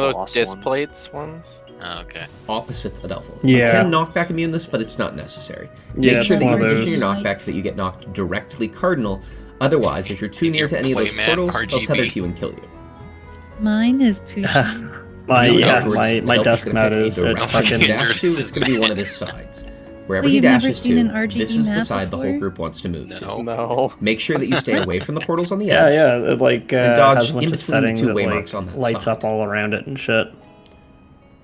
One of boss those ones. displates ones? Oh, okay. Opposite Adelphal. Yeah. You can knockback immune this, but it's not necessary. Yeah, Make sure it's that you one of position your those. knockback so that you get knocked directly cardinal. Otherwise, if you're too Is near your to any of those playmat portals, they'll tether RGB? to you and kill you. Mine is Pushin. My Really, yeah, afterwards, my Adelphal's desk gonna mount pick a is at direction fucking. to dash to. This It's going to be one of his sides. Wherever Well, he you've never dashes seen to, an RGB this is the map side the whole before? group wants to move to. No. No. Make sure that you stay away from the portals on the Yeah, edge. yeah, it like And dodge has a bunch in of between the settings two that waymarks on like that lights side. up all around it and shit.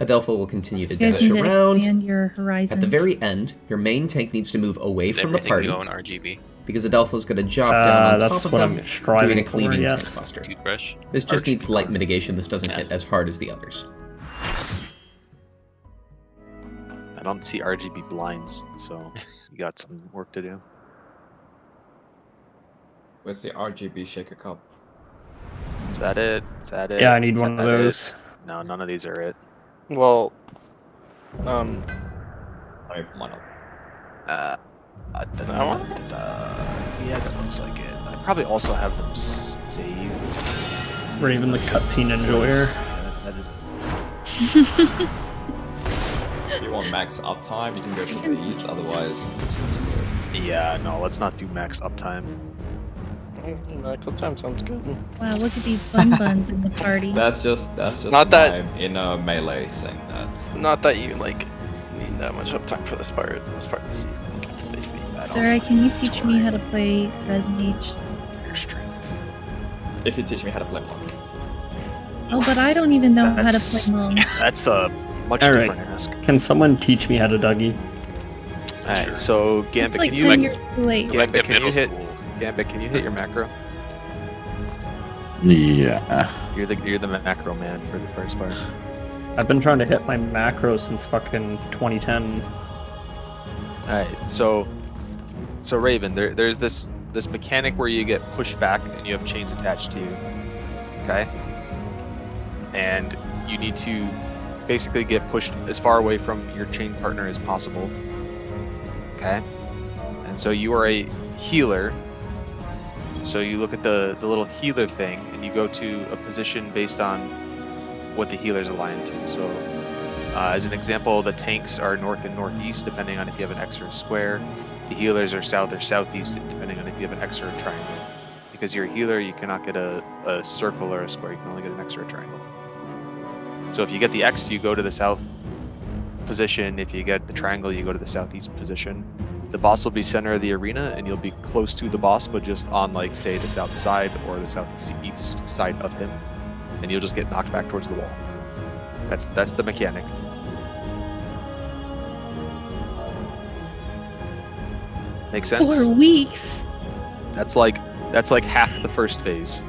Adelphal will continue to You guys dash need to around. expand your horizons. At the very end, your main tank needs to move away from the Everything party go in RGB. because Adelphal's going to drop down on That's top of what them, I'm doing striving a for. cleaving tank Yes. cluster. Toothbrush. This just RGB. needs light mitigation. This doesn't Yeah. hit as hard as the others. I don't see RGB blinds, so you got some work to do. Where's the RGB shaker cup? Is that it? Is that it? Yeah, I need Is one of that it? those. No, none of these are it. Well, I mean, why not? Yeah, that looks like it. I probably also have them saved. Raven the cutscene enjoyer. That is If you want max uptime, you can go for these. Otherwise, this is good. Yeah, no, let's not do max uptime. sometimes sounds good. Wow, look at these bun buns in the party. That's just Not that- my inner melee saying that. Not that you like need that much uptime for this part. This part's basically bad. Zara, can you teach me how to play Resident Age? Your strength. If you teach me how to play monk. Oh, but I don't even know how to That's- play Monk. That's a much All right. different ask. Can someone teach me how to Dougie? Alright, so It's Gambit, like can 10 you years too late. Go back Gambit, to can you middle hit school. Gambit, can you hit your macro? Yeah. You're the macro man for the first part. I've been trying to hit my macro since fucking 2010. Alright, so Raven, there's this mechanic where you get pushed back and you have chains attached to you. Okay? And you need to basically get pushed as far away from your chain partner as possible. Okay? And so you are a healer. So you look at the little healer thing and you go to a position based on what the healer's aligned to. So as an example, the tanks are north and northeast, depending on if you have an X or a square. The healers are south or southeast, depending on if you have an X or a triangle. Because you're a healer, you cannot get a circle or a square. You can only get an X or a triangle. So if you get the X, you go to the south position. If you get the triangle, you go to the southeast position. The boss will be center of the arena, and you'll be close to the boss, but just on, like, say, the south side or the southeast side of him. And you'll just get knocked back towards the wall. That's the mechanic. Make sense? 4 weeks. That's like half the first phase.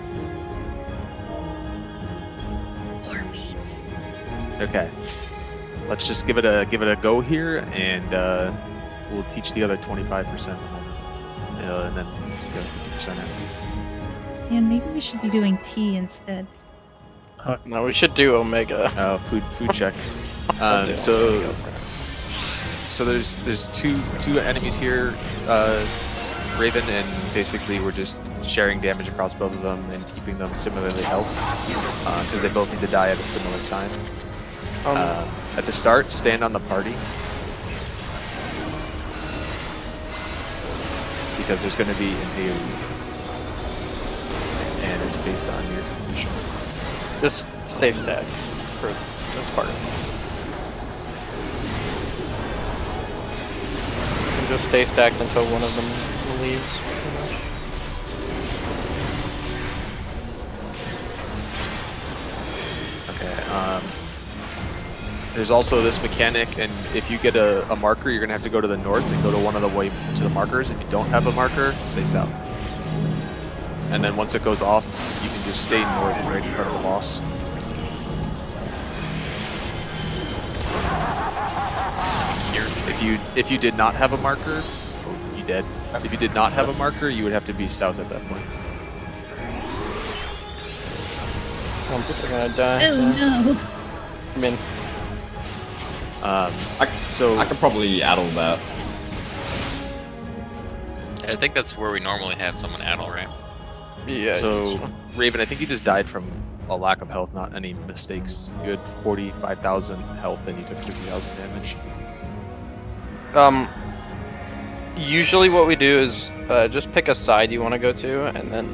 4 weeks. Okay. Let's just give it a go here, and we'll teach the other 25%, and then go 50% in. And maybe we should be doing tea instead. No, we should do Omega. Food check. So there's two enemies here, Raven, and basically we're just sharing damage across both of them and keeping them similarly health, because they both need to die at a similar time. At the start, stand on the party, because there's going to be an AoE, and it's based on your position. Just stay stacked for this part. And just stay stacked until one of them leaves. Pretty much. Okay. There's also this mechanic, and if you get a marker, you're gonna have to go to the north and go to one of the way to the markers. If you don't have a marker, stay south. And then once it goes off, you can just stay north right in front of the boss. If you did not have a marker, you dead. If you did not have a marker, you would have to be south at that point. Some people are gonna die. Oh so- no. I mean, So I could probably add all that. I think that's where we normally have someone addle, right? yeah. So Raven, I think you just died from a lack of health, not any mistakes. You had 45,000 health and you took 50,000 damage. Usually what we do is just pick a side you want to go to, and then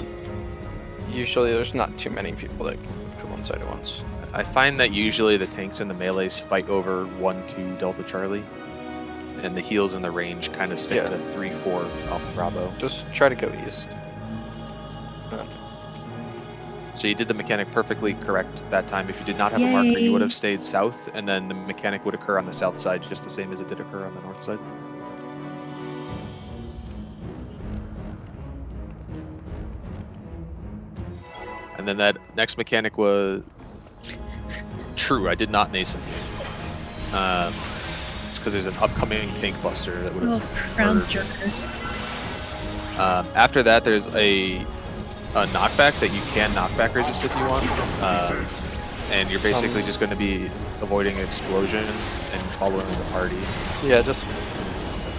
usually there's not too many people that go one side at once. I find that usually the tanks and the melees fight over 1-2 Delta Charlie, and the heals and the range kind of stick Yeah. to 3-4 Alpha Bravo. Just try to go east. So you did the mechanic perfectly correct that time. If you did not have a marker, you Yay. would have stayed south, and then the mechanic would occur on the south side, just the same as it did occur on the north side. And then that next mechanic was true. I did not nascent you. It's because there's an upcoming tank buster that would Oh, have. crown murdered. jerker. After that, there's a knockback that you can knockback resist if you want, and you're basically just going to be avoiding explosions and following the party. Yeah, just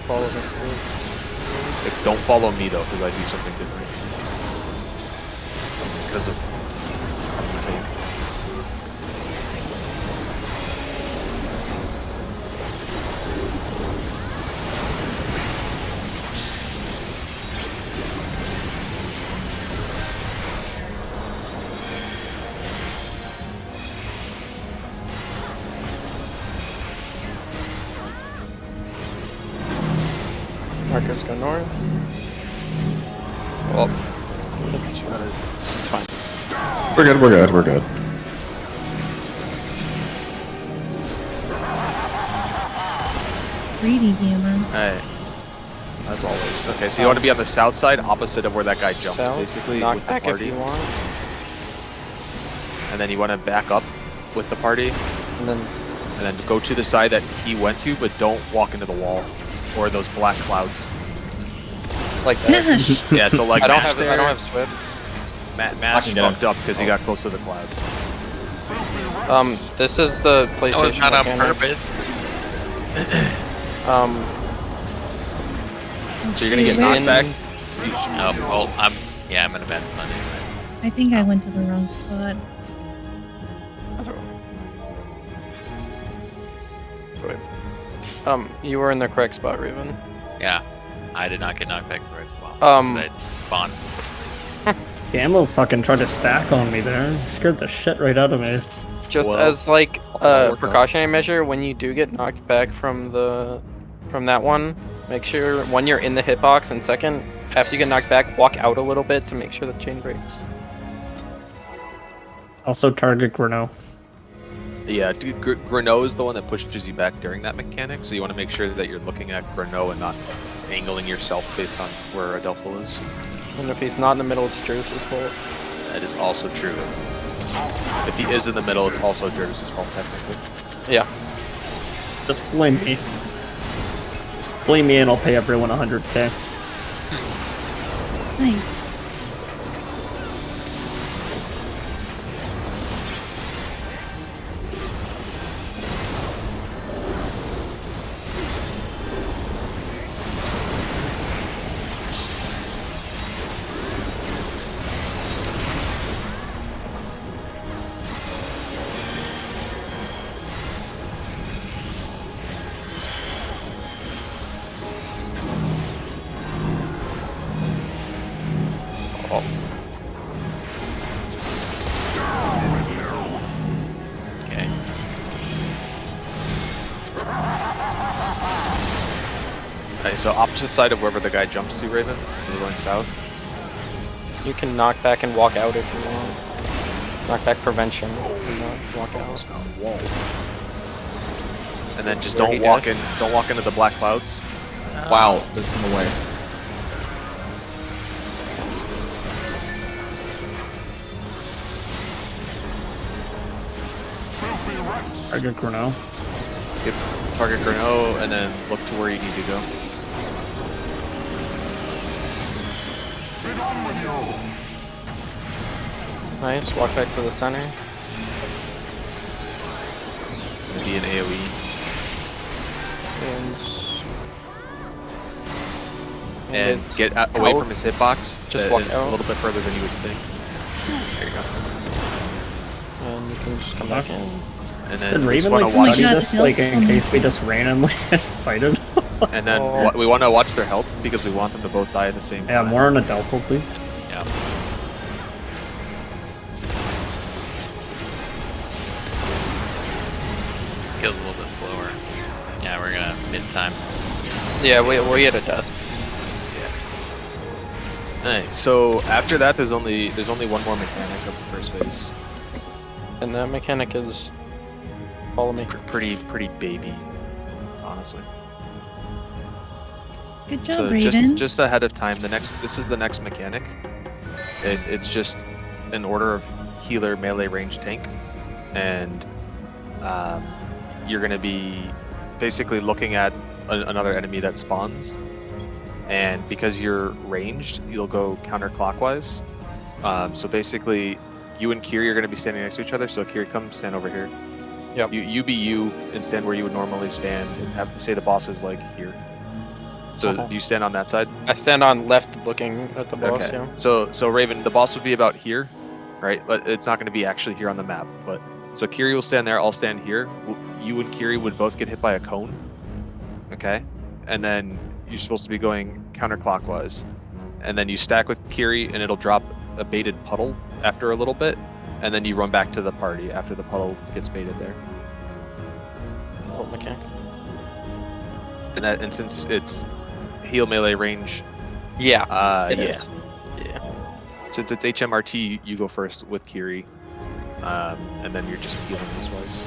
follow them through. Don't follow me though, because I do something different. Because of the tank. Markers go north. Well, it's fine. We're good, we're good, we're good. Greedy hammer. Alright. As always. Okay, so you want to be on the south side, opposite of where that guy jumped, South, basically, knock with the back if party. you want, And then you want to back up with the party, and then and then go to the side that he went to, but don't walk into the wall or those black clouds. like that. Gosh. Yeah, so like I don't Mash have there, I don't have Swift. Mash I can get fucked up because he got close to the cloud. This is the PlayStation. That was not on mechanic. purpose. So you're gonna get in- knocked back. Oh, well, I'm in a bad spot anyways. I think I went to the wrong spot. You were in the correct spot, Raven. Yeah, I did not get knocked back to the right spot. 'cause Um, I spawned. Gamble fucking tried to stack on me there. He scared the shit right out of me. Just Well, as like I'll a work on it. precautionary measure, when you do get knocked back from that one, make sure when you're in the hitbox, and second, after you get knocked back, walk out a little bit to make sure the chain breaks. Also target Greno. Yeah, Greno is the one that pushes you back during that mechanic, so you want to make sure that you're looking at Greno and not angling yourself based on where Adelphil is. And if he's not in the middle, it's Jerus's fault. That is also true. If he is in the middle, it's also Jerus's fault, technically. Yeah. Just blame me. Blame me and I'll pay everyone 100k. Nice. Okay. Okay, so opposite side of wherever the guy jumps to, Raven, so we're going south. You can knock back and walk out if you want. Knock back prevention. And, walk out. Wall. And then just Where he don't walk dashed? in. Don't walk into the black clouds. Wow, this is in the way. Target Greno. Get target Greno, and then look to where you need to go. Nice. Walk back to the center. Gonna be an AoE. And it's get away out. from his hitbox. Just walk a out. little bit further than you would think. There you go. can just come back in. And Did then we Raven just want like to Oh my watch, study God, this, no. like in case we just randomly fight him? and then Oh. we want to watch their health because we want them to both die at the same Yeah, time. more on Adelpho, please. Yeah. This kill's a little bit slower. Yeah, we're gonna miss time. Yeah, we had a death. Alright, so after that, there's only one more mechanic of the first phase. And that mechanic is follow me. Pretty baby, honestly. Good job, So Raven. just ahead of time, this is the next mechanic. It's just an order of healer, melee, range, tank, and you're gonna be basically looking at another enemy that spawns, and because you're ranged, you'll go counterclockwise. So basically, you and Kiri are gonna be standing next to each other. So Kiri, come stand over here. Yep. You be you and stand where you would normally stand, and have say the boss is like here. So Uh-huh. do you stand on that side? I stand on left looking at the boss, Okay. yeah. So Raven, the boss would be about here, right? But it's not going to be actually here on the map. But so Kiri will stand there. I'll stand here. You and Kiri would both get hit by a cone. Okay, and then you're supposed to be going counterclockwise, and then you stack with Kiri, and it'll drop a baited puddle after a little bit, and then you run back to the party after the puddle gets baited there. Old mechanic. And since it's heal, melee, range, Yeah, it yeah. is. Yeah. Since it's HMRT, you go first with Kiri, and then you're just healing this wise.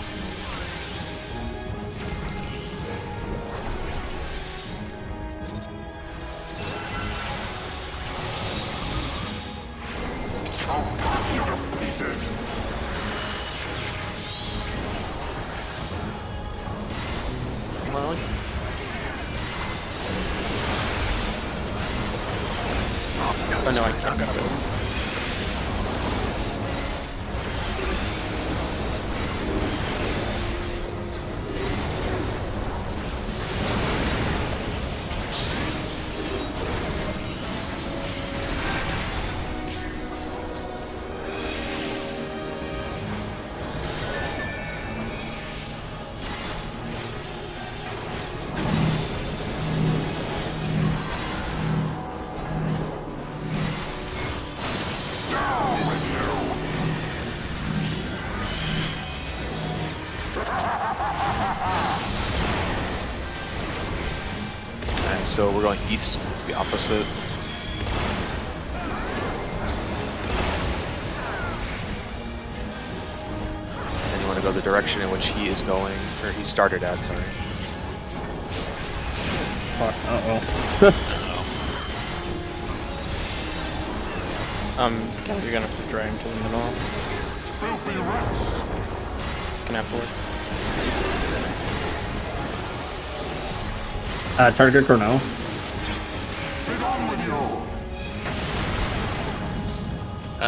Oh no, I can't grab it. And so we're going east. It's the opposite. And you want to go the direction in which he is going, or he started at. Sorry. Fuck, uh-oh. You're gonna have to drag him to the middle. Can afterwards. Target Chrono.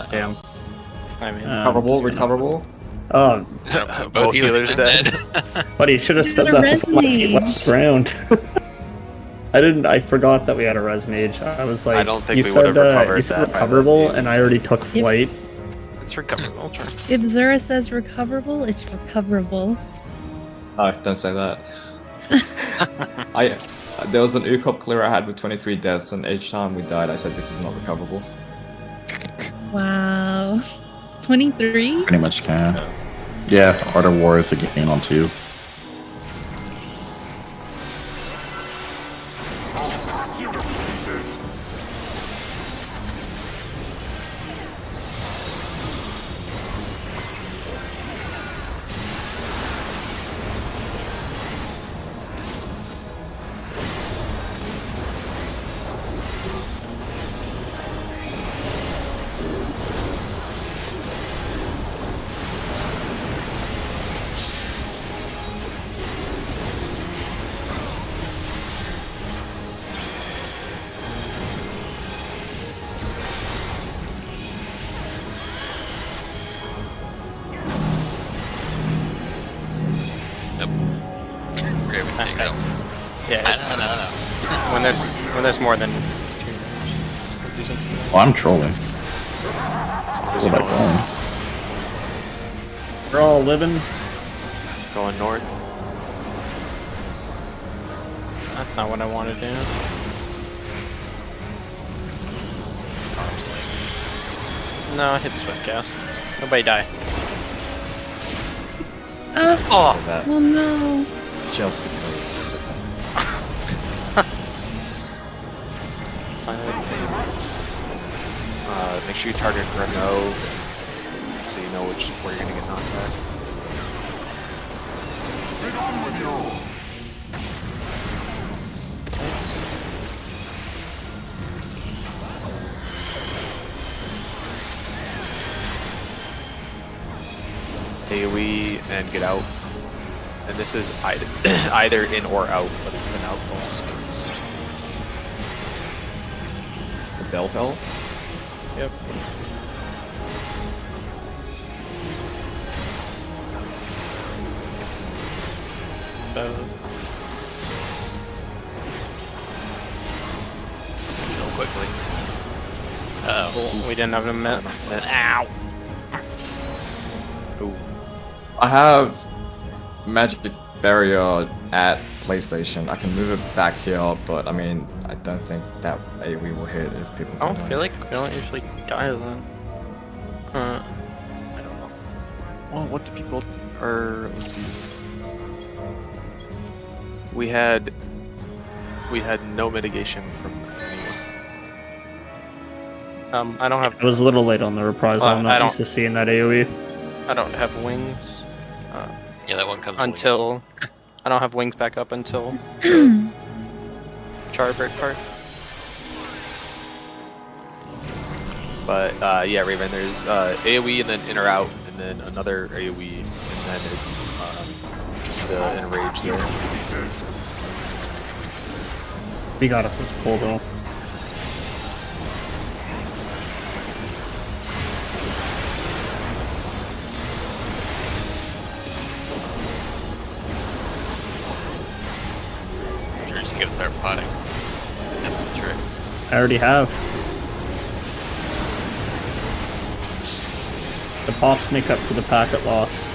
Damn. I mean, Recoverable, recoverable. Oh, Both healers are dead. buddy, should have said got a that before my res last round. I forgot that we had a res mage. I was like, I don't think you we said, would've recovered you said that by the recoverable, end. and I already took flight. it's recoverable, sure. If Zura says recoverable, it's recoverable. No, don't say that. There was an UCOP clear I had with 23 deaths, and each time we died, I said this is not recoverable. Wow. 23? Pretty much can. Yeah, Art of War is a gain on 2. Raven, there you go. Yeah, I it's, know. when there's more than two ranges. Oh, I'm trolling. What am I going? We're all living. Going north. That's not what I want to do. Arms length. No, hit Swiftcast. Nobody die. Oh, Said that oh no. just because you said that. Make sure you target Renault, so you know where you're gonna get knocked back. AoE and get out. And this is either in or out, but it's been out the last few weeks. The bell bell? Yep. So, Real quickly. Uh oh. we didn't have a minute. Ow! Ooh. I have magic barrier at PlayStation. I can move it back here, but I mean, I don't think that AoE will hit if people. I can don't die. feel like we don't usually die then. I don't know. Well, what do people let's see. We had no mitigation from anyone. I don't have. It was a little late on the reprisal. Well, I'm I not don't- used to seeing that AoE. I don't have wings. Yeah, that one comes later. Until I don't have wings back up until the Charbird part. But yeah, Raven, there's AoE and then in or out, and then another AoE, and then it's the enrage there. We got it this pull though. You're just gonna start potting. That's the trick. I already have. The pops make up for the packet loss.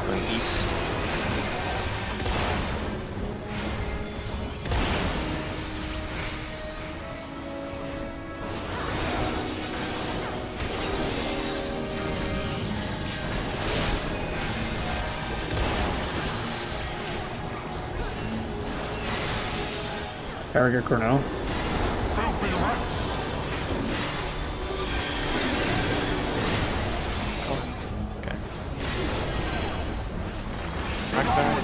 Going east. Carrier Cornell. Okay. Knock back.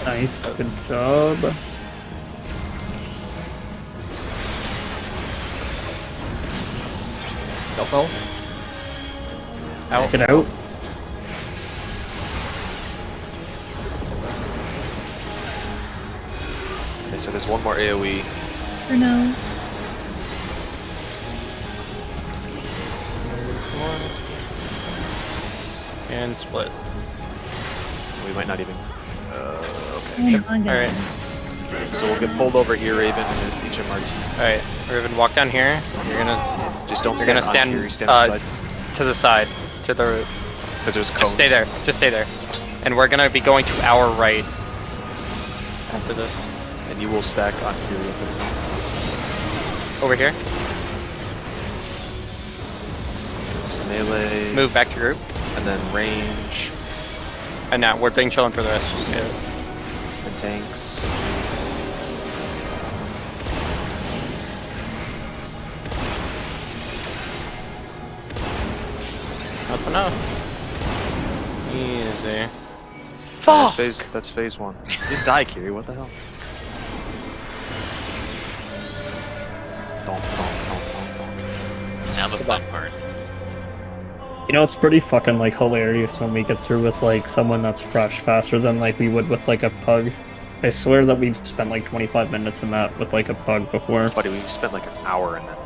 Nice, good job. Bell bell? Out. Get out. Okay, so there's one more AoE. For now. And split. We might not even. Oh Okay. my god. Alright. So we'll get pulled over here, Raven, and then it's HMRT. Alright. Raven, walk down here. You're gonna Just don't You're stand gonna on stand, here, you stand on the side. to the side. To the Because there's cones. Just stay there. Just stay there. And we're gonna be going to our right after this. And you will stack on here with it. Over here. It's melee. Move back to your group. And then range. And now we're being chilling for the rest. Just get it. And tanks. That's enough. Easy. That's phase one. You didn't die, Kiri. What the hell? Don't. Now the fun part. You know, it's pretty fucking like hilarious when we get through with like someone that's fresh faster than like we would with like a pug. I swear that we've spent like 25 minutes in that with like a pug before. Buddy, we've spent like an hour in that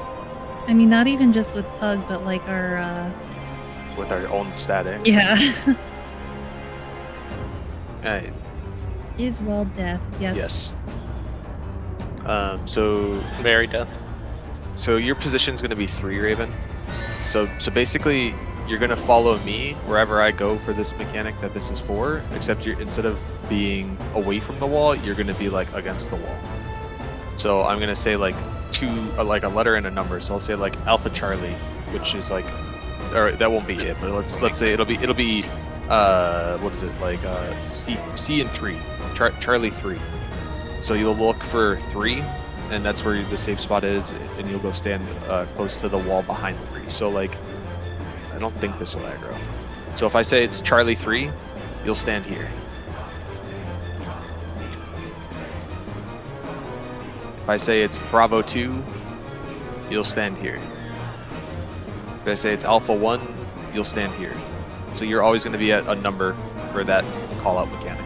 I mean, not even just with Pug, but like our, with our own static. yeah. Alright, Is Wall Death, yes. yes. So Very death. So your position's gonna be 3, Raven. So basically, you're gonna follow me wherever I go for this mechanic that this is for. Except you're instead of being away from the wall, you're gonna be like against the wall. So I'm gonna say like like a letter and a number. So I'll say like Alpha Charlie, which is like, or that won't be it. But let's say it'll be what is it like C and 3, Charlie 3. So you'll look for 3. And that's where the safe spot is, and you'll go stand close to the wall behind 3. So like, I don't think this will aggro. So if I say it's Charlie 3, you'll stand here. If I say it's Bravo 2, you'll stand here. If I say it's Alpha 1, you'll stand here. So you're always going to be at a number for that call-out mechanic.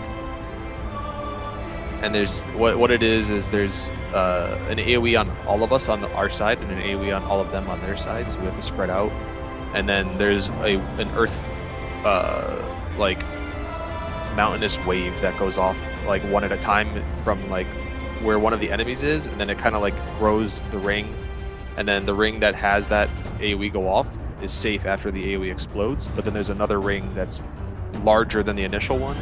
And there's what it is there's an AoE on all of us on our side and an AoE on all of them on their side, so we have to spread out. And then there's an earth like mountainous wave that goes off like one at a time from like where one of the enemies is, and then it kind of like grows the ring, and then the ring that has that AoE go off is safe after the AoE explodes. But then there's another ring that's larger than the initial one,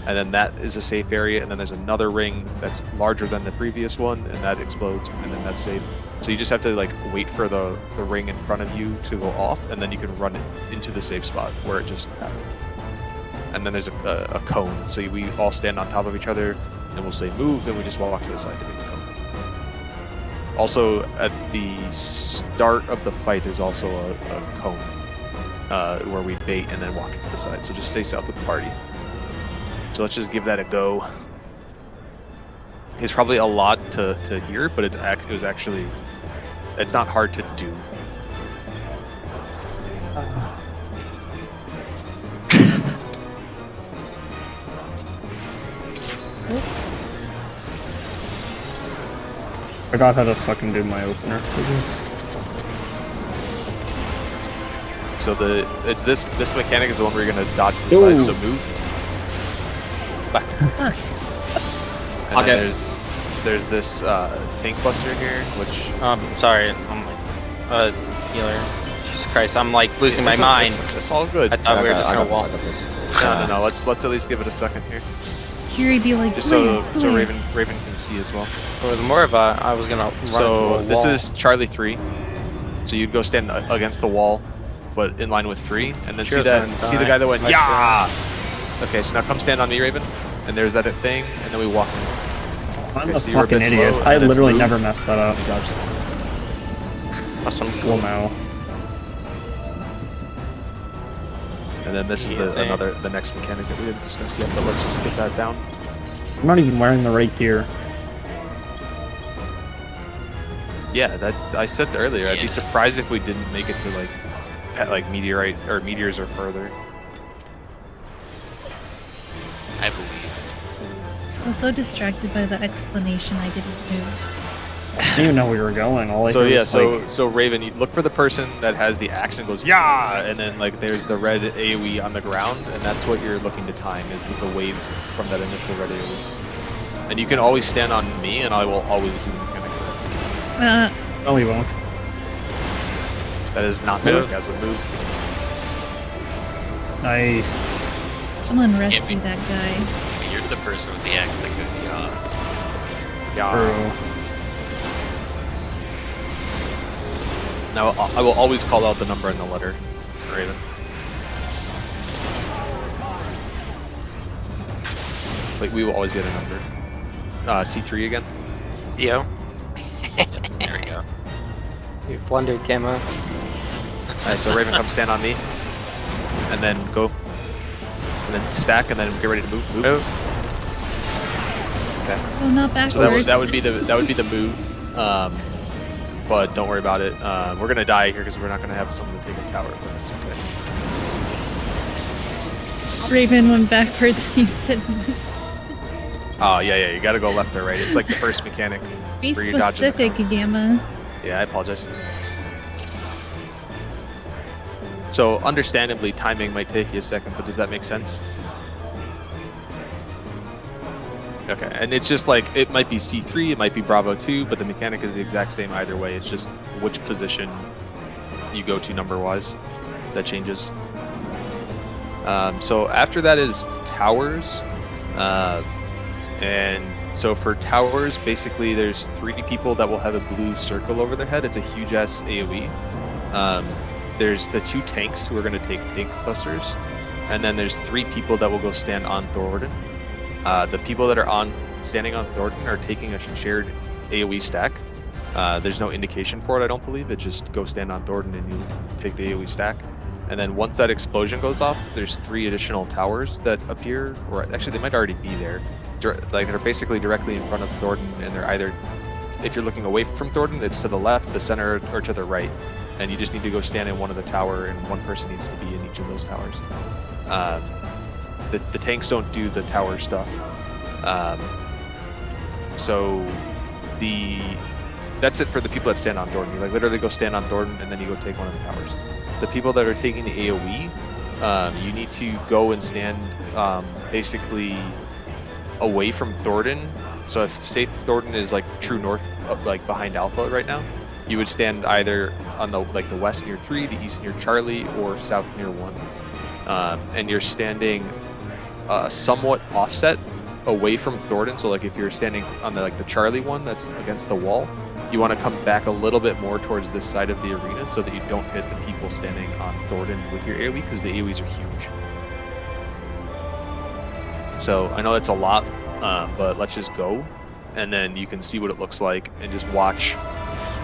and then that is a safe area, and then there's another ring that's larger than the previous one, and that explodes, and then that's safe. So you just have to like wait for the ring in front of you to go off, and then you can run it into the safe spot where it just happened. And then there's a cone, so we all stand on top of each other, and we'll say move, and we just walk to the side to make the cone. Also, at the start of the fight, there's also a cone where we bait and then walk to the side, so just stay south of the party. So let's just give that a go. It's probably a lot to hear, but it was actually, it's not hard to do. Forgot how to fucking do my opener. So this mechanic is the one where you're gonna dodge to the side, so move. Back. And then there's this tank buster here, which Sorry, I'm like, healer. Jesus Christ, I'm like losing my mind. It's all good. I thought we were just gonna walk. No. Let's at least give it a second here, Kiri be like, just so "Clear." Raven can see as well. It was more of a, I was gonna run So into a this wall. is Charlie 3. So you'd go stand against the wall, but in line with 3, and then Sure, see then the die. guy that went Like yeah. Okay, so now come stand on me, Raven. And there's that thing, and then we walk. I'm Okay, a so you're a fucking bit idiot. slow, and I then it's literally move. never messed that up. Dodge. Awesome. Well, now. And then this is Yeah, the next mechanic that we didn't discuss yet, but let's just get that down. I'm not even wearing the right gear. Yeah, that I said earlier. I'd be surprised if we didn't make it to like meteorite or meteors or further. I believe. I was so distracted by the explanation I didn't move. I didn't even know where we were going. All I So heard yeah, was, so Raven, you look for the person that has the axe and goes yeah, and then like there's the red AoE on the ground, and that's what you're looking to time is the wave from that initial red AoE. And you can always stand on me, and I will always do the mechanic for that. no, we won't. That is not sarcasm. Move. Nice. Someone rescue Can't be- that guy. You're the person with the axe that goes, yeah. True. Now I will always call out the number in the letter, Raven. Like we will always get a number. C3 again. Yo, There we go. you blundered, Gamma. Alright, so Raven, come stand on me, and then go, and then stack, and then get ready to move. Move. Okay. Oh, not backwards. So that would be the move. But don't worry about it. We're gonna die here because we're not gonna have someone to take a tower, but that's okay. Raven went backwards. He said, Oh yeah, you gotta go left or right. It's like the first mechanic. "Be Where you're dodging the specific, Gamma." Yeah, I apologize. So, understandably, timing might take you a second, but does that make sense? Okay, and it's just like, it might be C3, it might be Bravo 2, but the mechanic is the exact same either way. It's just which position you go to number-wise that changes. So after that is towers. And so for towers, basically there's 3 people that will have a blue circle over their head. It's a huge-ass AoE. There's the 2 tanks who are going to take tank busters. And then there's 3 people that will go stand on Thornton. The people that are standing on Thornton are taking a shared AoE stack. There's no indication for it, I don't believe. It just go stand on Thornton and you take the AoE stack. And then once that explosion goes off, there's 3 additional towers that appear, or actually they might already be there. Like they're basically directly in front of Thornton, and they're either, if you're looking away from Thornton, it's to the left, the center, or to the right. And you just need to go stand in one of the tower, and one person needs to be in each of those towers. The tanks don't do the tower stuff. So that's it for the people that stand on Thornton. You like literally go stand on Thornton, and then you go take one of the towers. The people that are taking the AoE, you need to go and stand basically away from Thornton. So if say Thornton is like true north, like behind Alpha right now, you would stand either on the west near 3, the east near Charlie, or south near 1. And you're standing somewhat offset away from Thornton. So like if you're standing on the Charlie one that's against the wall, you want to come back a little bit more towards this side of the arena so that you don't hit the people standing on Thornton with your AoE, because the AoEs are huge. So I know that's a lot, but let's just go, and then you can see what it looks like, and just watch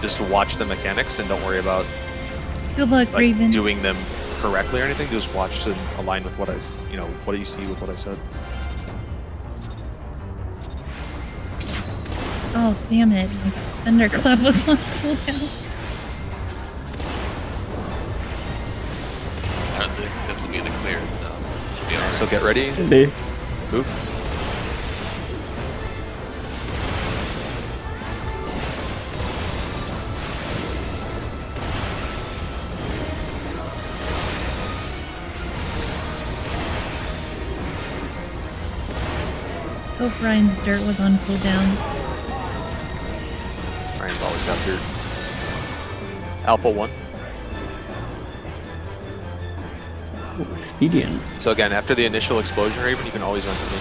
the mechanics, and don't worry about Good luck, Raven. doing them correctly or anything. Just watch to align with what what you see with what I said. Oh, damn it. My Thunderclap was on cooldown. I don't think this will be the clearest, so should be alright. So get ready. Indeed. Move. Hope Ryan's dirt was on cooldown. Ryan's always got dirt. Alpha 1. Ooh, expedient. So again, after the initial explosion, Raven, you can always run to me.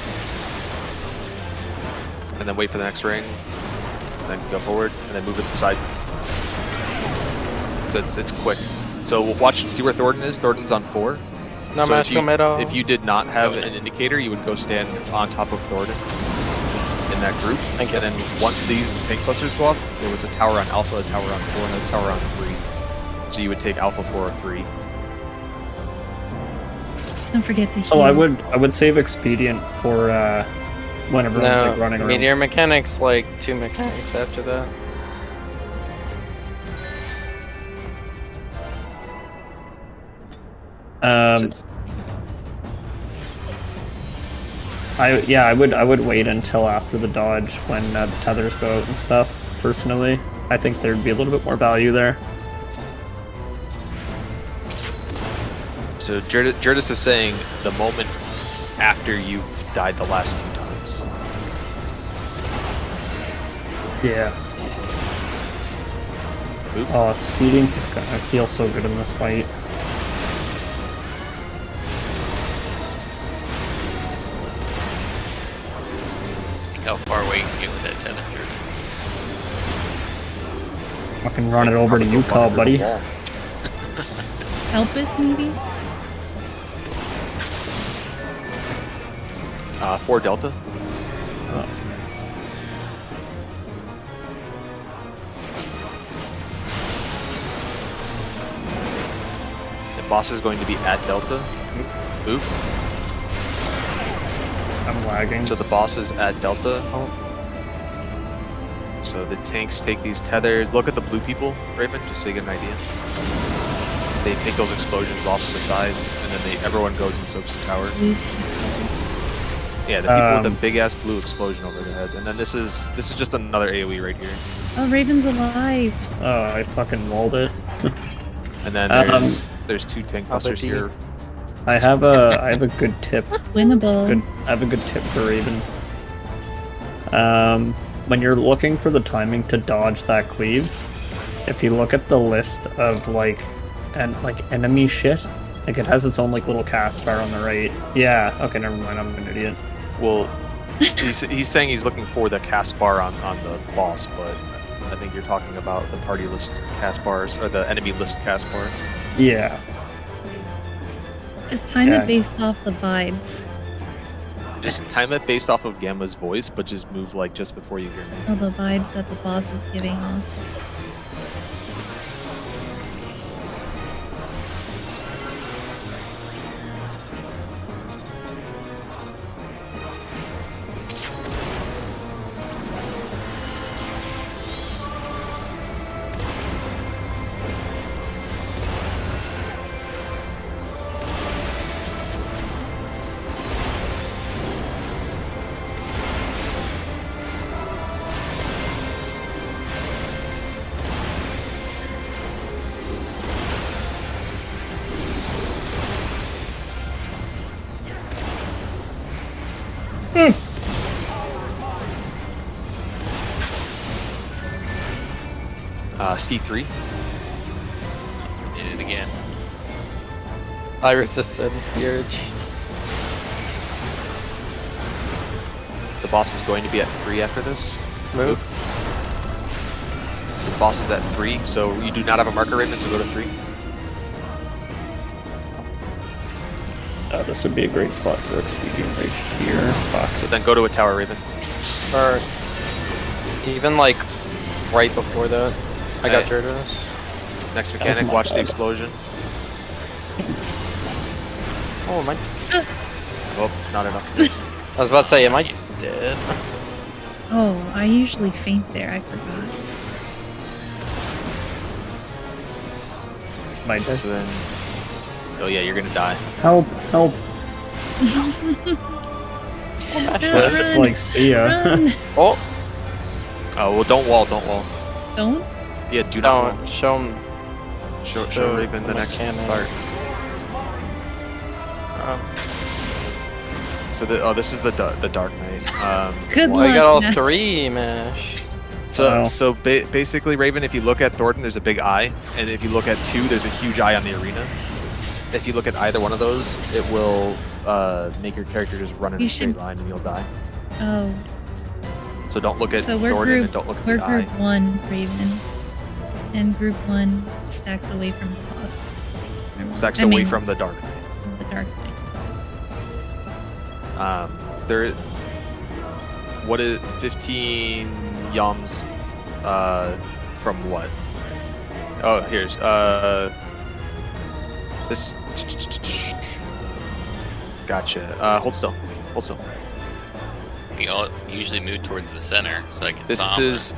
And then wait for the next ring. And then go forward, and then move to the side. So it's quick. So we'll watch, see where Thornton is. Thornton's on 4. No So match, if you did not have an indicator, you would go stand on top of Thornton in that group. Thank you. And then once these tank clusters go off, there was a tower on Alpha, a tower on 4, and a tower on 3. So you would take Alpha 4 or 3. Don't forget to So heal. I would save expedient for when everyone's like running No, around. meteor mechanics like 2 mechanics after that. I would wait until after the dodge when the tethers go out and stuff. Personally, I think there'd be a little bit more value there. So Jerdis is saying the moment after you've died the last 2 times. Yeah. Move. Oh, Expedience is gonna feel so good in this fight. Think how far away you can get with that 10 injuries. Fucking run it over to you, Call, buddy. Help us, maybe? 4 Delta. The boss is going to be at Delta. Move. I'm lagging. So the boss is at Delta. So the tanks take these tethers. Look at the blue people, Raven, just so you get an idea. they take those explosions off to the sides, and then everyone goes and soaks the tower. Yeah, the people with the big ass blue explosion over the head, and then this is just another AOE right here, Oh, Raven's alive. Oh, I fucking walled it. and then there's 2 tank How busters about you? here. I have a good tip. Winnable. I have a good tip for Raven. When you're looking for the timing to dodge that cleave, if you look at the list of enemy shit, like it has its own like little cast bar on the right. Yeah. Okay, never mind. I'm an idiot. Well, he's saying he's looking for the cast bar on the boss, but I think you're talking about the party list cast bars or the enemy list cast bar. Yeah. Just time Yeah. it based off the vibes. Just time it based off of Gamma's voice, but just move like just before you hear me. All the vibes that the boss is giving off. C3. Did it again. I resisted the urge. The boss is going to be at 3 after this. Move. So the boss is at 3, so you do not have a marker, Raven, so go to 3. This would be a great spot for expedient right here. Fuck. So then go to a tower, Raven. Or even like right before that. I got Hey. Gyarados. Next was mechanic, my watch the bad. explosion. Oh, am I? Oh, not enough. I was about to say, am I dead? Oh, I usually faint there. I forgot. My death. So then, oh yeah, you're gonna die. Help! Help! Run, Just like see ya. run. Oh, Oh well, don't wall. Don't. Yeah, do not no, wall. show him. Show show Raven the the next mechanic. start. So this is the Dark Knight. Good Well, I luck. got all Nash. 3, Mash. Wow. So basically, Raven, if you look at Thornton, there's a big eye, and if you look at 2, there's a huge eye on the arena. If you look at either one of those, it will make your character just run in You a straight should- line, and you'll die. Oh, So don't look at so we're Thornton group. and don't look at We're the group eye. 1, Raven, and group 1 stacks away from the boss. Stacks I away mean, from the Dark Knight. the Dark Knight. There. What is 15 yums? From what? Oh, here's this. Gotcha. Hold still. Hold still. We all usually move towards the center, so I can This saw is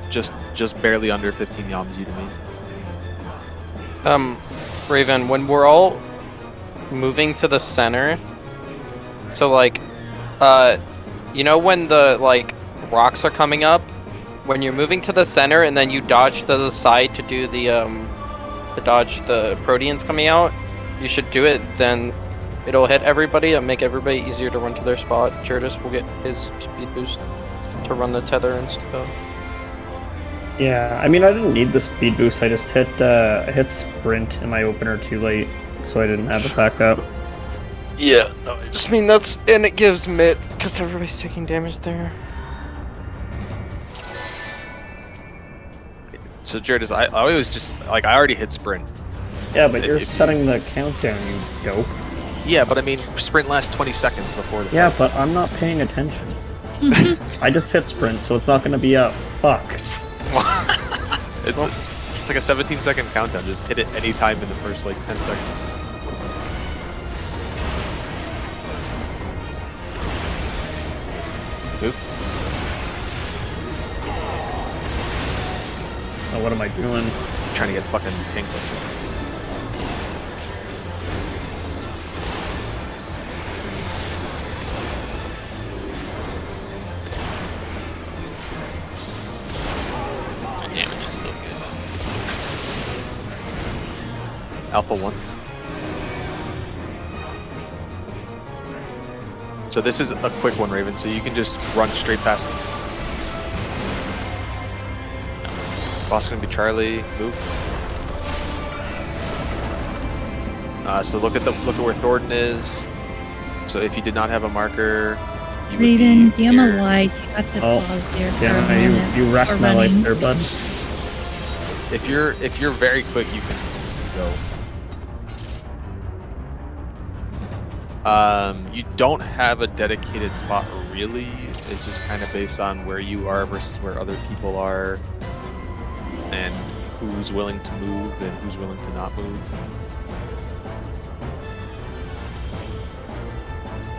just barely under 15 yums you to me. Raven, when we're all moving to the center, so like, you know when the like rocks are coming up, when you're moving to the center and then you dodge to the side to do the to dodge the Proteans coming out, you should do it. Then it'll hit everybody and make everybody easier to run to their spot. Gyarados will get his speed boost to run the tether and stuff. Yeah, I mean, I didn't need the speed boost. I just hit I hit sprint in my opener too late, so I didn't have it back up. Yeah, no, I just mean that's, and it gives mid because everybody's taking damage there. So Jared, I always just like I already hit sprint. Yeah, but you're If you- setting the countdown, you dope. Yeah, but I mean sprint lasts 20 seconds before the. Yeah, but I'm not paying attention. I just hit sprint, so it's not gonna be up. Fuck. It's like a 17-second countdown. Just hit it any time in the first like 10 seconds. Move. Oh, what am I doing? Trying to get fucking tank buster. Alpha 1. So this is a quick one, Raven, so you can just run straight past me. Boss gonna be Charlie, move. So look at where Thornton is. So if you did not have a marker, you would Raven, be Gamma here. lied. You got to Oh, pause there for a Yeah, minute. you wrecked for my life running. there, bud. If you're very quick, you can go. You don't have a dedicated spot really. It's just kind of based on where you are versus where other people are, and who's willing to move and who's willing to not move.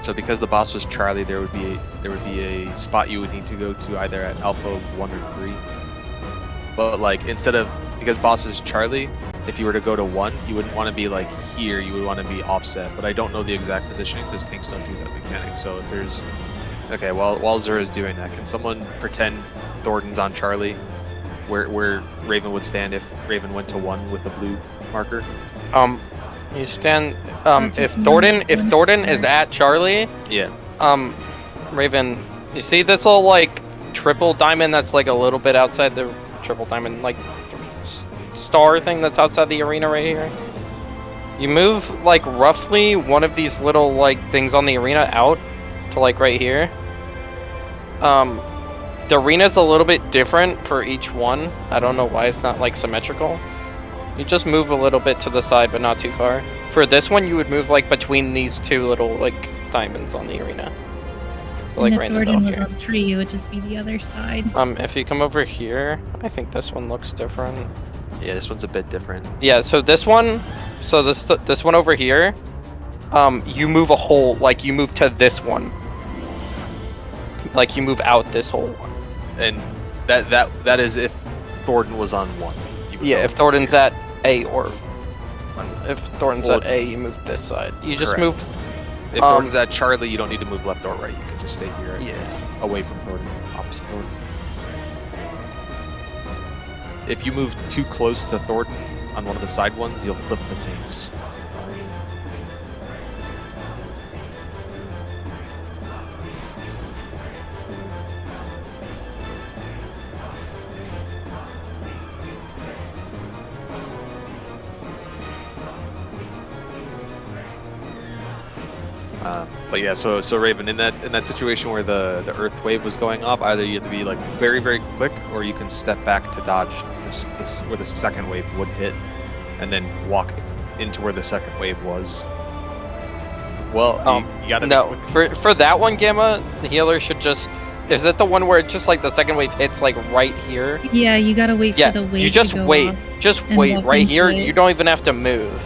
So because the boss was Charlie, there would be a spot you would need to go to either at Alpha 1 or 3. But like because boss is Charlie, if you were to go to 1, you wouldn't want to be like here, you would want to be offset. But I don't know the exact positioning because tanks don't do that mechanic. So if there's okay, while Zura's doing that, can someone pretend Thornton's on Charlie, where Raven would stand if Raven went to 1 with the blue marker? You stand. If just Thornton is at Charlie, Yeah. Raven, you see this little like triple diamond that's like a little bit outside the triple diamond like star thing that's outside the arena right here? You move like roughly one of these little like things on the arena out to like right here. The arena's a little bit different for each one. I don't know why it's not like symmetrical. You just move a little bit to the side, but not too far. For this one, you would move like between these two little like diamonds on the arena. So, like And right if in the Thornton middle was here. on 3, it would just be the other side. If you come over here, I think this one looks different. Yeah, this one's a bit different. Yeah, so this one, this one over here, you move a whole, like you move to this one. Like you move out this whole one. And that is if Thornton was on 1. You would Yeah, go if to Thornton's here. at A or if Thornton's Well, at A, you move this side. You just correct. moved. If Thornton's at Charlie, you don't need to move left or right. You can just stay here. Yeah. It's away from Thornton, opposite Thornton. If you move too close to Thornton on one of the side ones, you'll flip the tanks. But yeah, so Raven, in that situation where the earth wave was going up, either you have to be like very very quick, or you can step back to dodge this where the second wave would hit, and then walk into where the second wave was. Well, you gotta No, be quick. for that one, Gamma, the healer should just. Is it the one where it's just like the second wave hits like right here? Yeah, you gotta wait Yeah, for the wave you just to go wait. off. Just and wait walk right into here. it. You don't even have to move.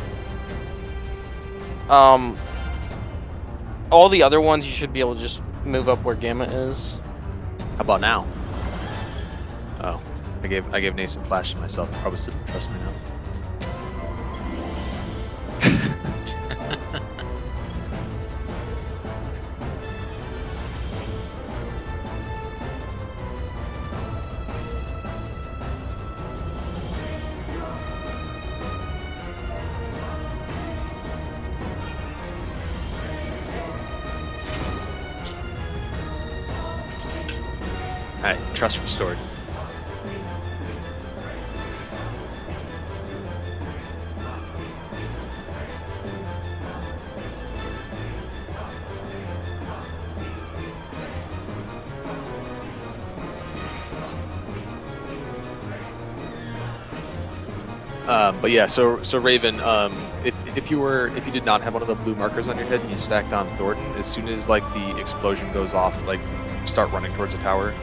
All the other ones you should be able to just move up where Gamma is. How about now? Oh, I gave Nathan flash to myself. He probably still didn't trust me now. Alright, trust restored. But yeah, so Raven, if you did not have one of the blue markers on your head and you stacked on Thornton, as soon as like the explosion goes off, like start running towards the tower.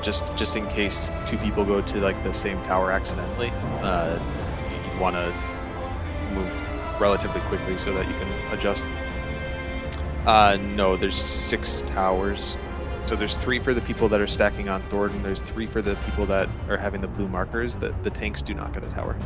Just in case two people go to like the same tower accidentally, you want to move relatively quickly so that you can adjust. No, there's 6 towers. So there's 3 for the people that are stacking on Thornton. There's 3 for the people that are having the blue markers. The tanks do not get a tower.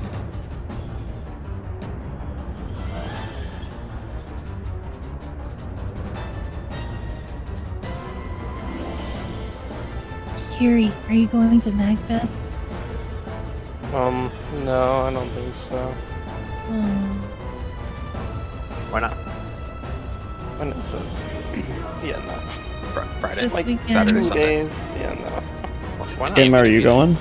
Kiri, are you going to Magfest? No, I don't think so. Oh, Why not? When is it? Yeah, no. Friday, this like weekend. Saturday, 2 Sunday. days. Yeah, no. Why not? Tim, are you going?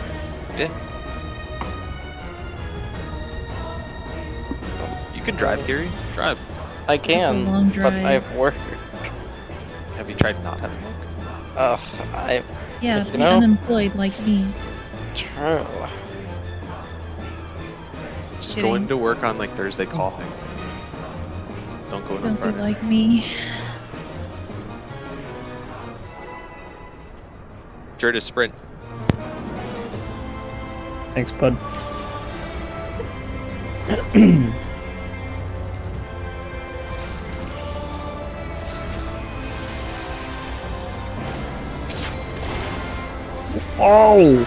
You can drive, Kiri. Drive. I can, long but drive. I have work. Have you tried not having work? Ugh, I. Yeah, You be know? unemployed like me. True. Just Kidding. go into work on like Thursday coffee. Don't go in on Don't be Friday. like me. Jared is sprint. Thanks, bud. Oh!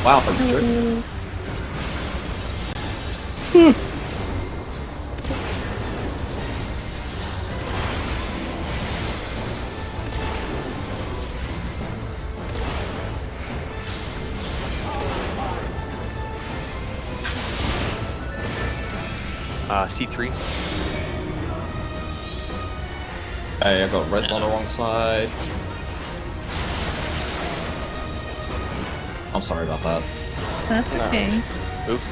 Wow, I'm good. Hello. C3. Hey, I got res on the wrong side. I'm sorry about that. That's okay. Move.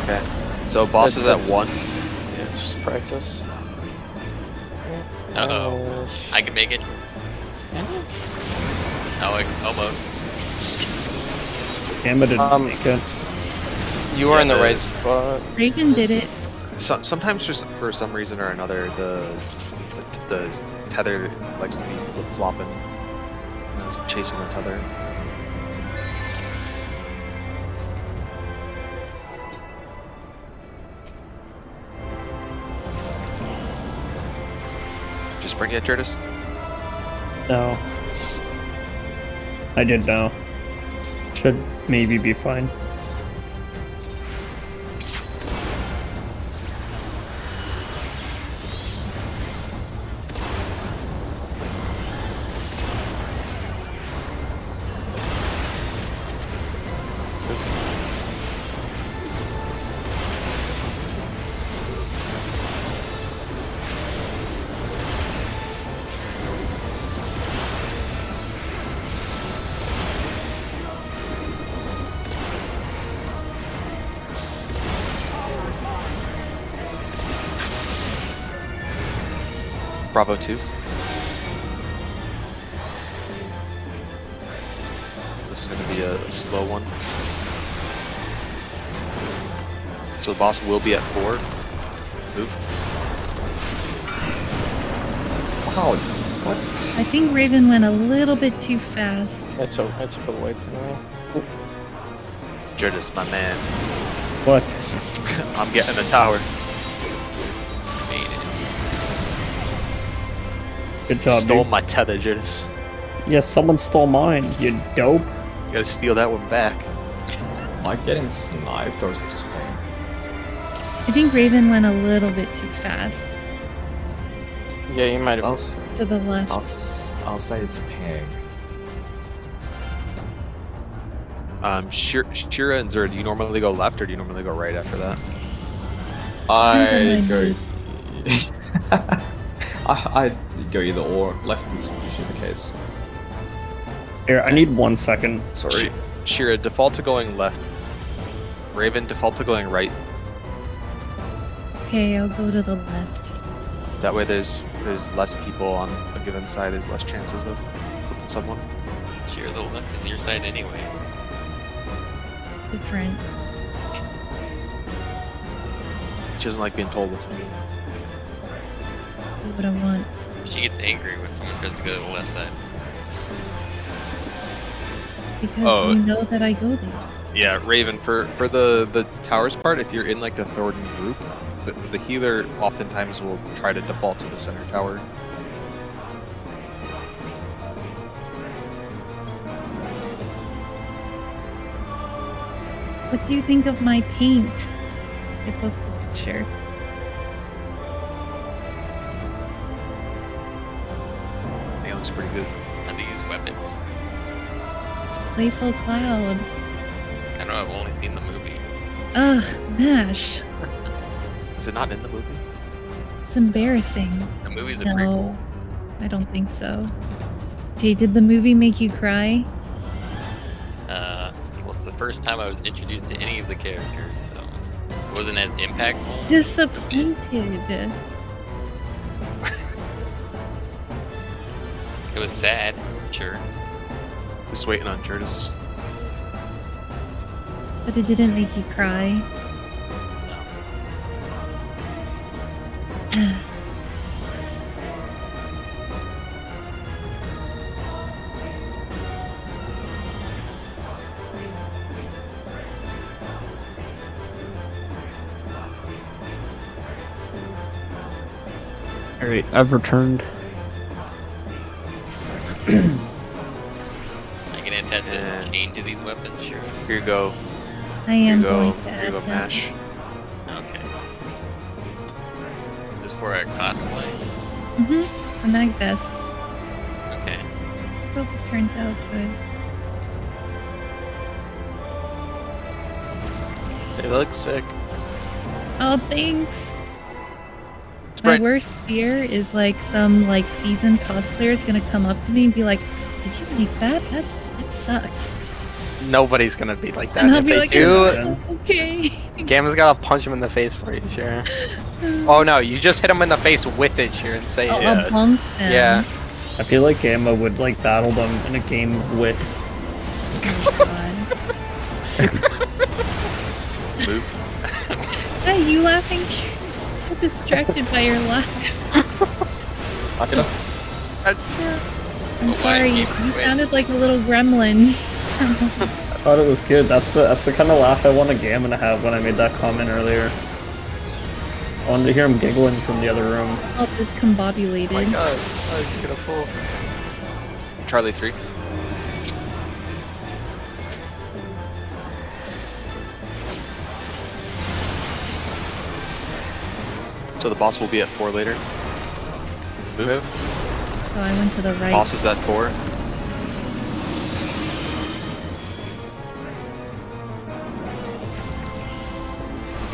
Okay. So boss is at 1. Yeah, just practice. Uh-oh. I can make it. Oh, almost. Gamba didn't make it. You were in the the- right spot. Raven did it. Sometimes just for some reason or another, the tether likes to be flip flopping, chasing the tether. Just bring it, Jerdis. No. I did know. Should maybe be fine. Bravo 2. This is going to be a slow one. So the boss will be at 4. Move. Wow, what? I think Raven went a little bit too fast. It's a bit late for me. Jerdis, my man. What? I'm getting the tower. Made it. Good job, Stole dude. my tether, Jerdis. Yes, someone stole mine, you dope. You gotta steal that one back. Am I getting sniped or is it just playing? I think Raven went a little bit too fast. Yeah, you might I'll, have. s- To the left. I'll say it's ping. Shira and Zura, do you normally go left or do you normally go right after that? I Depends go. on I go either or. Left is usually the case. Here, I need 1 second. Sorry. Shira, default to going left. Raven, default to going right. Okay, I'll go to the left. That way there's less people on a given side, there's less chances of flipping someone. Sure, the left is your side anyways. Different. She doesn't like being told what to do. Do what I want. She gets angry when someone tries to go to the left side. Because Oh. you know that I go there. Yeah, Raven, for the towers part, if you're in like the Thornton group, the healer oftentimes will try to default to the center tower. What do you think of my paint? I posted a picture. I think it looks pretty good. Are these weapons? It's Playful Cloud. I don't know. I've only seen the movie. Ugh, Nash. Is it not in the movie? It's embarrassing. The movie's a prequel. No, I don't think so. Okay, did the movie make you cry? Well, it's the first time I was introduced to any of the characters, so it wasn't as impactful. Disappointed. It was sad, sure. Just waiting on Curtis. But it didn't make you cry. Alright, I've returned. I can attest Yeah. a chain to these weapons, sure. Here you go. I Here am you go. going to Here add you go, that. Mash. Okay. Is this for a cosplay? A mag vest. Okay. Hope it turns out good. They look sick. Oh, thanks. It's My great. worst fear is like some like seasoned cosplayer is gonna come up to me and be like, "Did you make that? That sucks." Nobody's gonna be like that. And I'll If be they like, do, "Oh, "Okay." Gamma's gotta punch him in the face for you, sure. Oh no, you just hit him in the face with it, sure, and say I'll, it. I'll bunk them. Yeah. I feel like Gamma would like battle them in a game of wit. Oh, God. Move. Why are you laughing? You're so distracted by your laugh. Lock it up. I'm Well, why sorry, you keep it? sounded like a little gremlin. I thought it was good. That's the kind of laugh I wanted Gamma to have when I made that comment earlier. I wanted to hear him giggling from the other room. All discombobulated. Oh my god, I was gonna fall. Charlie 3. So the boss will be at 4 later. Move. So I went to the right. Boss is at 4.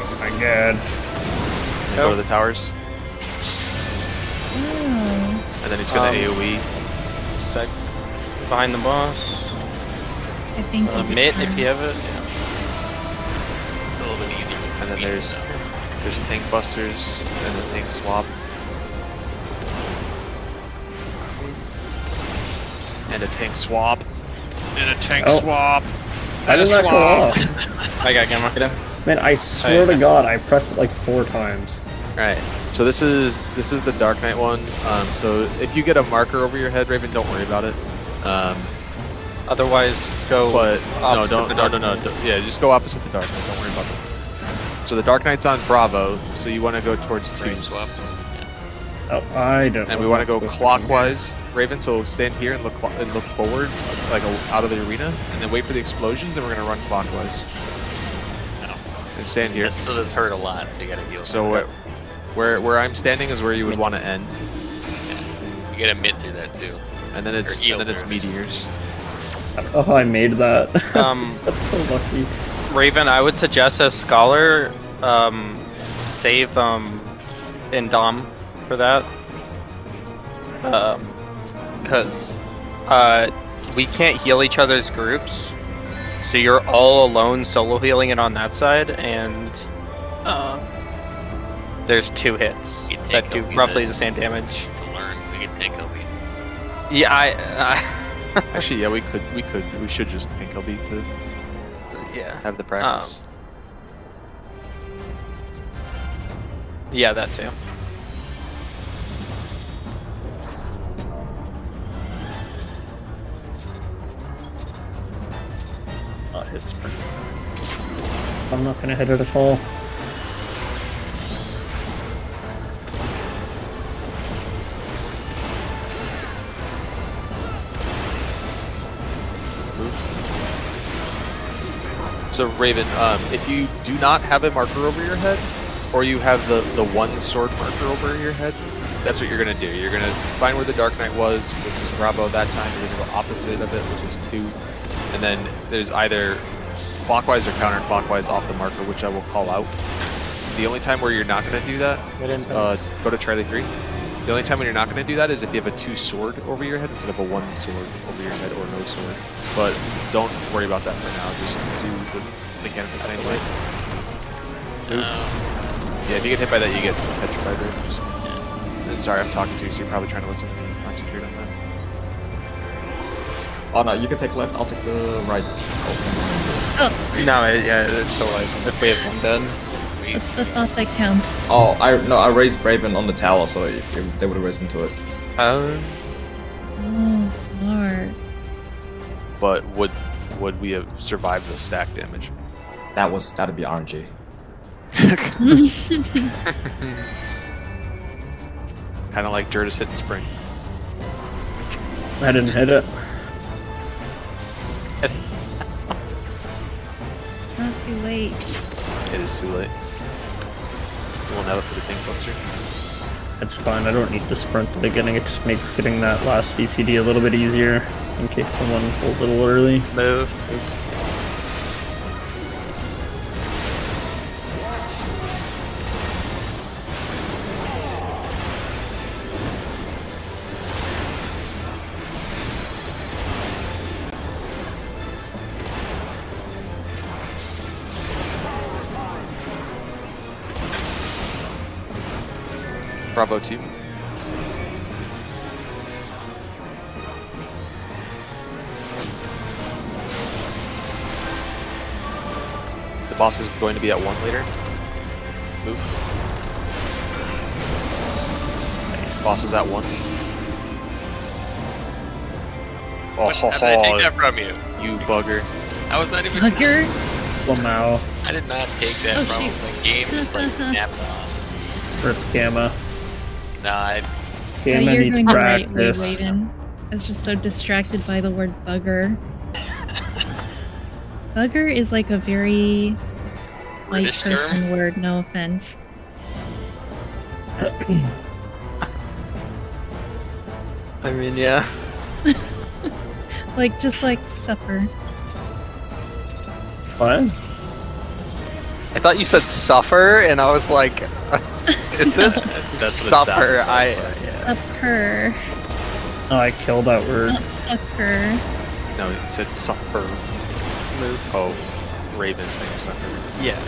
Oh my god. And go to the towers. Oh, And then he's gonna AoE. Sec. Behind the boss. I think it'll be Mid fun. if you have it. Yeah. It's a little bit easier with And then speed, there's tank busters and the tank swap. And a tank swap. And a tank Oh. swap. How And a did that go swap. off? I got Gamma. Man, I swear to God, I pressed it like 4 times. Right. So this is the Dark Knight one. So if you get a marker over your head, Raven, don't worry about it. Otherwise, go. But no, opposite don't the no Dark no no. Knight. Yeah, just go opposite the Dark Knight. Don't worry about it. So the Dark Knight's on Bravo. So you want to go towards 2. range swap. Oh, I don't. And we want to go clockwise, Raven. So stand here and look forward, like out of the arena, and then wait for the explosions, and we're gonna run clockwise. And stand here. So this hurt a lot, so you gotta heal. So where I'm standing is where you would want to end, You gotta mid through that too. and then it's Or heal, and then it's or- meteors. Oh, I made that. That's so lucky. Raven, I would suggest as Scholar, save in Dom for that. Because we can't heal each other's groups, so you're all alone solo healing it on that side, and there's 2 hits You take that do LB roughly this. the same damage. To learn, we can take LB. Yeah, I Actually, yeah, we should just tank LB to yeah, have the practice. yeah, that too. Oh, it hits pretty. I'm not gonna hit it at all. So Raven, if you do not have a marker over your head, or you have the one sword marker over your head, that's what you're gonna do. You're gonna find where the Dark Knight was, which was Bravo that time. You're gonna go opposite of it, which is 2, and then there's either clockwise or counterclockwise off the marker, which I will call out. The only time where you're not gonna do that, go to Charlie 3. The only time when you're not gonna do that is if you have a 2 sword over your head instead of a 1 sword over your head or no sword. But don't worry about that for now. Just do the mechanic the same way. Yeah, if you get hit by that, you get petrified. Right? And sorry, I'm talking to you, so you're probably trying to listen. Concentrate on that. Oh no, you can take left. I'll take the right. Oh, No, it's still like if we have one dead. it's the thought that counts. Oh, I raised Raven on the tower, so they would have risen to it. Oh, smart. But would we have survived the stack damage? That'd be RNG. Kind of like Jurtis hitting spring. I didn't hit it. Not too late. It is too late. We'll never put a thing cluster. It's fine, I don't need to sprint at the beginning, it just makes getting that last BCD a little bit easier in case someone pulls it a little early. Move. Bravo 2. The boss is going to be at 1 later. Move. Nice. Boss is at 1. What? How did I take that from you? You bugger. How was that even? Hugger? Lamau, I did not take that Oh, from him. shoot. The game just like snapped off. Rip Gamma. Nah, I Gamma you're needs going the right way, practice. Raven. I was just so distracted by the word bugger. Bugger is like a very white British term? person word, no offense. I mean, yeah. Like, just like supper. What? I thought you said suffer, and I was like, is it That's what it suffer? sounded Supper. Oh, I killed that word. Not sucker. No, he said suffer. Move. Oh, Raven saying suffer. Yeah.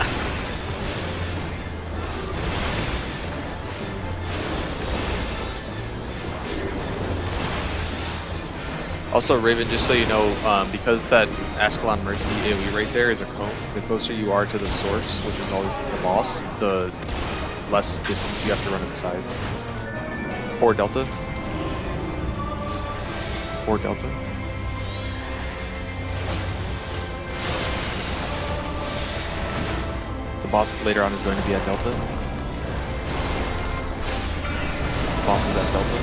Also, Raven, just so you know, because that Ascalon Mercy AoE right there is a cone, the closer you are to the source, which is always the boss, the less distance you have to run at the sides. 4 Delta. 4 Delta. The boss later on is going to be at Delta. The boss is at Delta.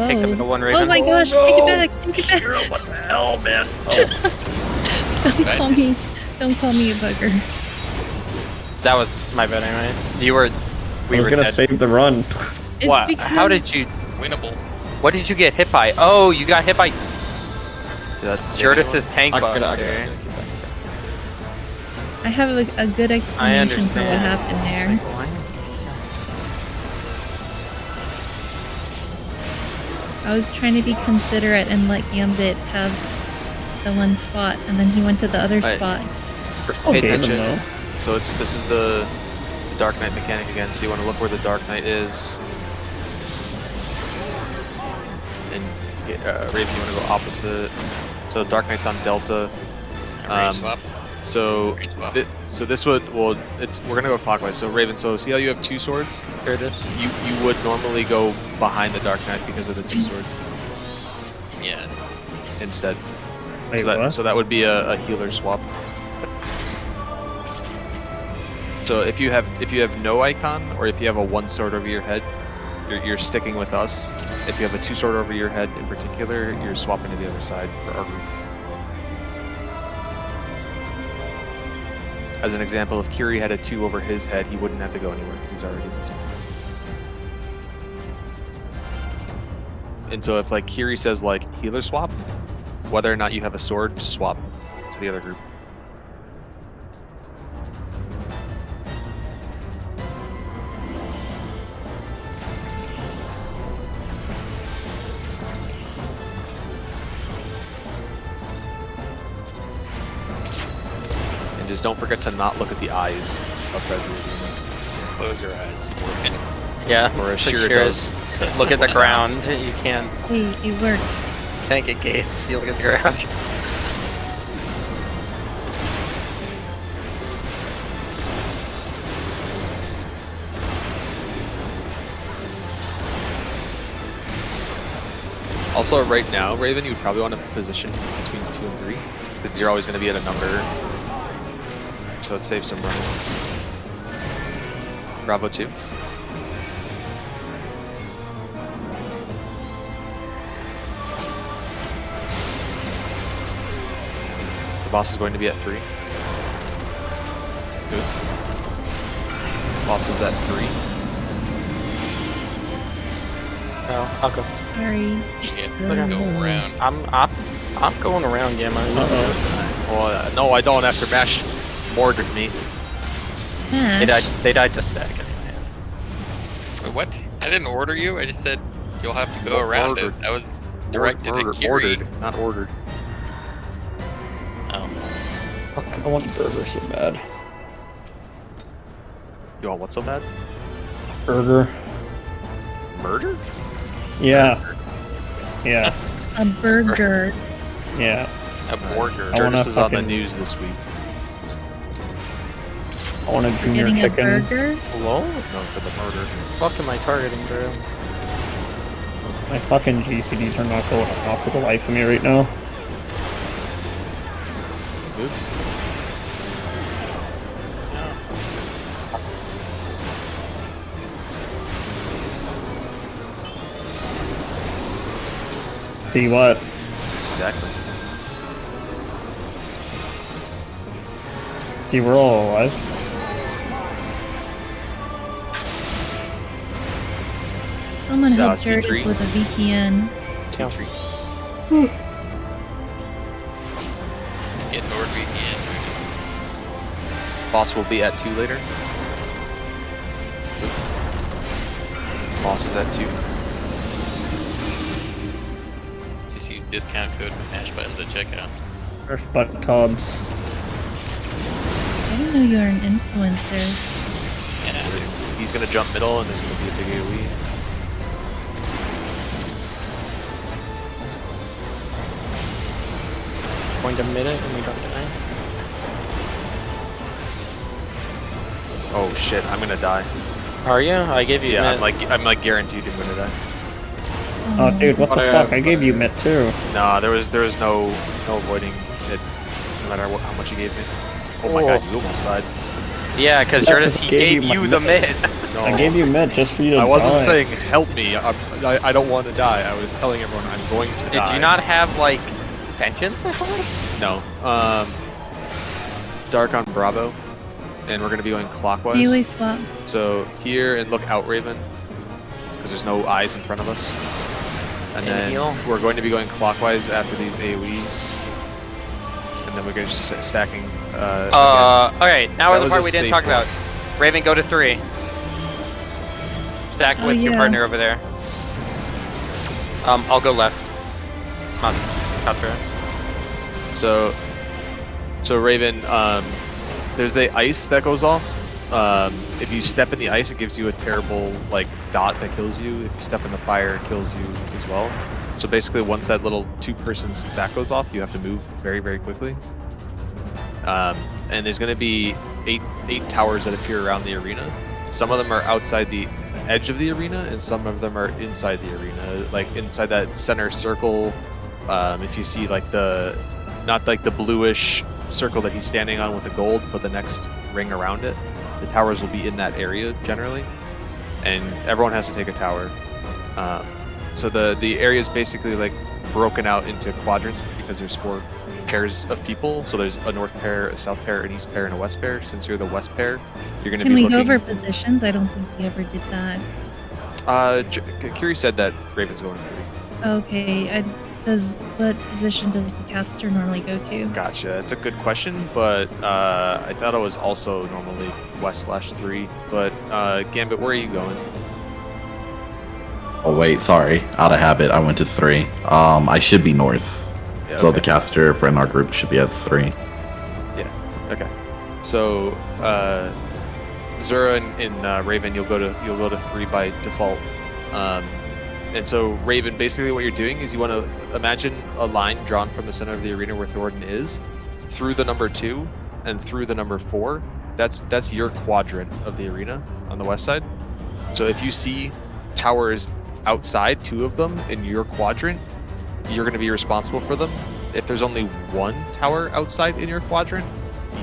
Take them into one Raven. Oh my gosh, take it back, take it back. What the hell, man? Don't call me a bugger. That was my bad anyway. You were. I was gonna dead. save the run. It's What? because How did you? winnable. What did you get hit by? Oh, you got hit by That's Jurtis' tank I get buster. it. I have a good I explanation for what understand. happened there. I was trying to be considerate and let Gambit have the one spot, and then he went to the other Right. spot. I'll Pay game him attention. though. So this is the Dark Knight mechanic again. So you want to look where the Dark Knight is, and Raven, you want to go opposite. So Dark Knight's on Delta. Range swap. So Range swap. so this would we're gonna go clockwise. So Raven, so see how you have 2 swords? Here it is. You would normally go behind the Dark Knight because of the 2 swords Yeah. instead. Wait, so that what? so that would be a healer swap. So if you have no icon, or if you have a 1 sword over your head, you're sticking with us. If you have a 2 sword over your head in particular, you're swapping to the other side for our group. As an example, if Kiri had a 2 over his head, he wouldn't have to go anywhere because he's already the 2. And so if like Kiri says like healer swap, whether or not you have a sword, just swap to the other group. And just don't forget to not look at the eyes outside the arena. Just close your eyes. Yeah. Or as so Shira Shira does. says, look at the ground. You can't It works. get gaze if you look at the ground. Also, right now, Raven, you would probably want to position between 2 and 3, because you're always going to be at a number, so it saves some running. Bravo 2. The boss is going to be at 3. Good. Boss is at 3. Oh, I'll go. Sorry. Yeah, go around. I'm going around, yeah, man. Well, no, I don't after Mash murdered me. Mash. They died to static anyway. Wait, what? I didn't order you. I just said you'll have to go around it. That was directed at Kiri. Ordered, not ordered. Oh. Fuck, I want burger so bad. You want what so bad? Burger. Murder? Yeah. Yeah. A burger. Yeah. A burger. I wanna Jurgis is on the fucking- news this week. I want a junior Getting a chicken. burger. Hello? No, for the murder. Fuck am I targeting, bro? My fucking GCDs are not going off for the life of me right now. Move. See what? Exactly. See, we're all alive. Someone So, help Jurgis C3? with a VPN. C3. Just get NordVPN. Boss will be at 2 later. Boss is at 2. Just use discount code mash buttons at checkout. Push button tubs. I didn't know you were an influencer. Yeah, dude. He's gonna jump middle and there's gonna be a big AoE. Going to mid it and we don't die. Oh shit, I'm gonna die. Are you? I gave you Yeah, mid. I'm like guaranteed I'm gonna die. Oh, dude, what the Whatever. fuck? I gave you mitt too. Nah, there was no avoiding it, no matter how much you gave me. Oh my Oh. god, you almost died. Yeah, because Yeah, Jurgis, 'cause I he gave gave you you my the mid. mid. No, I gave you mitt just for you to I wasn't die. saying help me. I don't want to die. I was telling everyone I'm going to die. Did you not have, like, vengeance or something? No. Dark on Bravo, and we're gonna be going clockwise. Melee swap. So here and look out, Raven, because there's no eyes in front of us. And then heal. we're going to be going clockwise after these AoEs, and then we're going to stacking. Again. Alright, now That the was part a we didn't safe talk one. about. Raven, go to 3. Stack Oh, with your yeah. partner over there. I'll go left. Not through. So Raven, there's the ice that goes off. If you step in the ice, it gives you a terrible like dot that kills you. If you step in the fire, it kills you as well. So basically, once that little 2-person stack goes off, you have to move very, very quickly. And there's going to be eight towers that appear around the arena. Some of them are outside the edge of the arena, and some of them are inside the arena, like inside that center circle. If you see like not like the bluish circle that he's standing on with the gold, but the next ring around it, the towers will be in that area generally, and everyone has to take a tower. So the area is basically like broken out into quadrants because there's 4 pairs of people. So there's a north pair, a south pair, an east pair, and a west pair. Since you're the west pair, you're going to Can be we looking. go over positions? I don't think we ever did that. Kiri said that Raven's going 3. Okay, what position does the caster normally go to? Gotcha. That's a good question, but I thought it was also normally west/3. But Gambit, where are you going? Oh wait, sorry, out of habit, I went to 3. I should be north. Yeah, So okay. the caster for in our group should be at 3. Okay. So Zura and Raven, you'll go to 3 by default. And so Raven, basically what you're doing is you want to imagine a line drawn from the center of the arena where Thornton is, through the number 2 and through the number 4. That's your quadrant of the arena on the west side. So if you see towers outside, 2 of them in your quadrant, you're going to be responsible for them. If there's only 1 tower outside in your quadrant,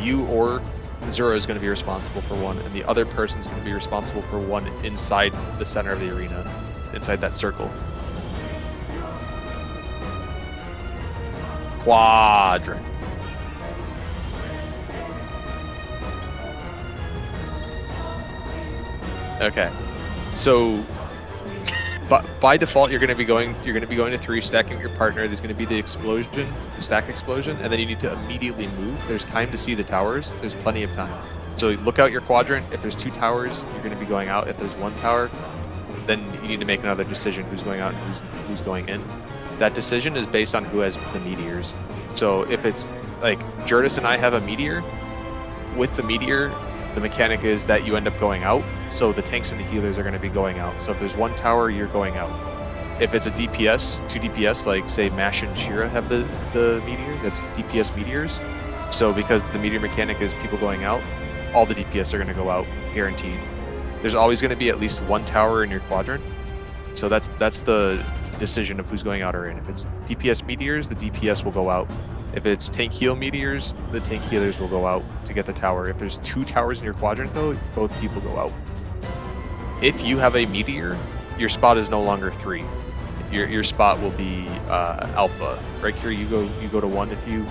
you or Zura is going to be responsible for 1, and the other person's going to be responsible for 1 inside the center of the arena, inside that circle. Quadrant. Okay, so by default, you're going to be going to 3, stacking with your partner. There's going to be the explosion, the stack explosion, and then you need to immediately move. There's time to see the towers. There's plenty of time. So look out your quadrant. If there's 2 towers, you're going to be going out. If there's 1 tower, then you need to make another decision: who's going out and who's going in. That decision is based on who has the meteors. So if it's like Jurtis and I have a meteor, with the meteor, the mechanic is that you end up going out, so the tanks and the healers are going to be going out. So if there's 1 tower, you're going out. If it's a DPS, 2 DPS, like say Mash and Shira have the meteor, that's DPS meteors. So because the meteor mechanic is people going out, all the DPS are going to go out, guaranteed. There's always going to be at least 1 tower in your quadrant. So that's the decision of who's going out or in. If it's DPS meteors, the DPS will go out. If it's tank heal meteors, the tank healers will go out to get the tower. If there's 2 towers in your quadrant though, both people go out. If you have a meteor, your spot is no longer 3. Your spot will be alpha. Right here, you go to 1 if you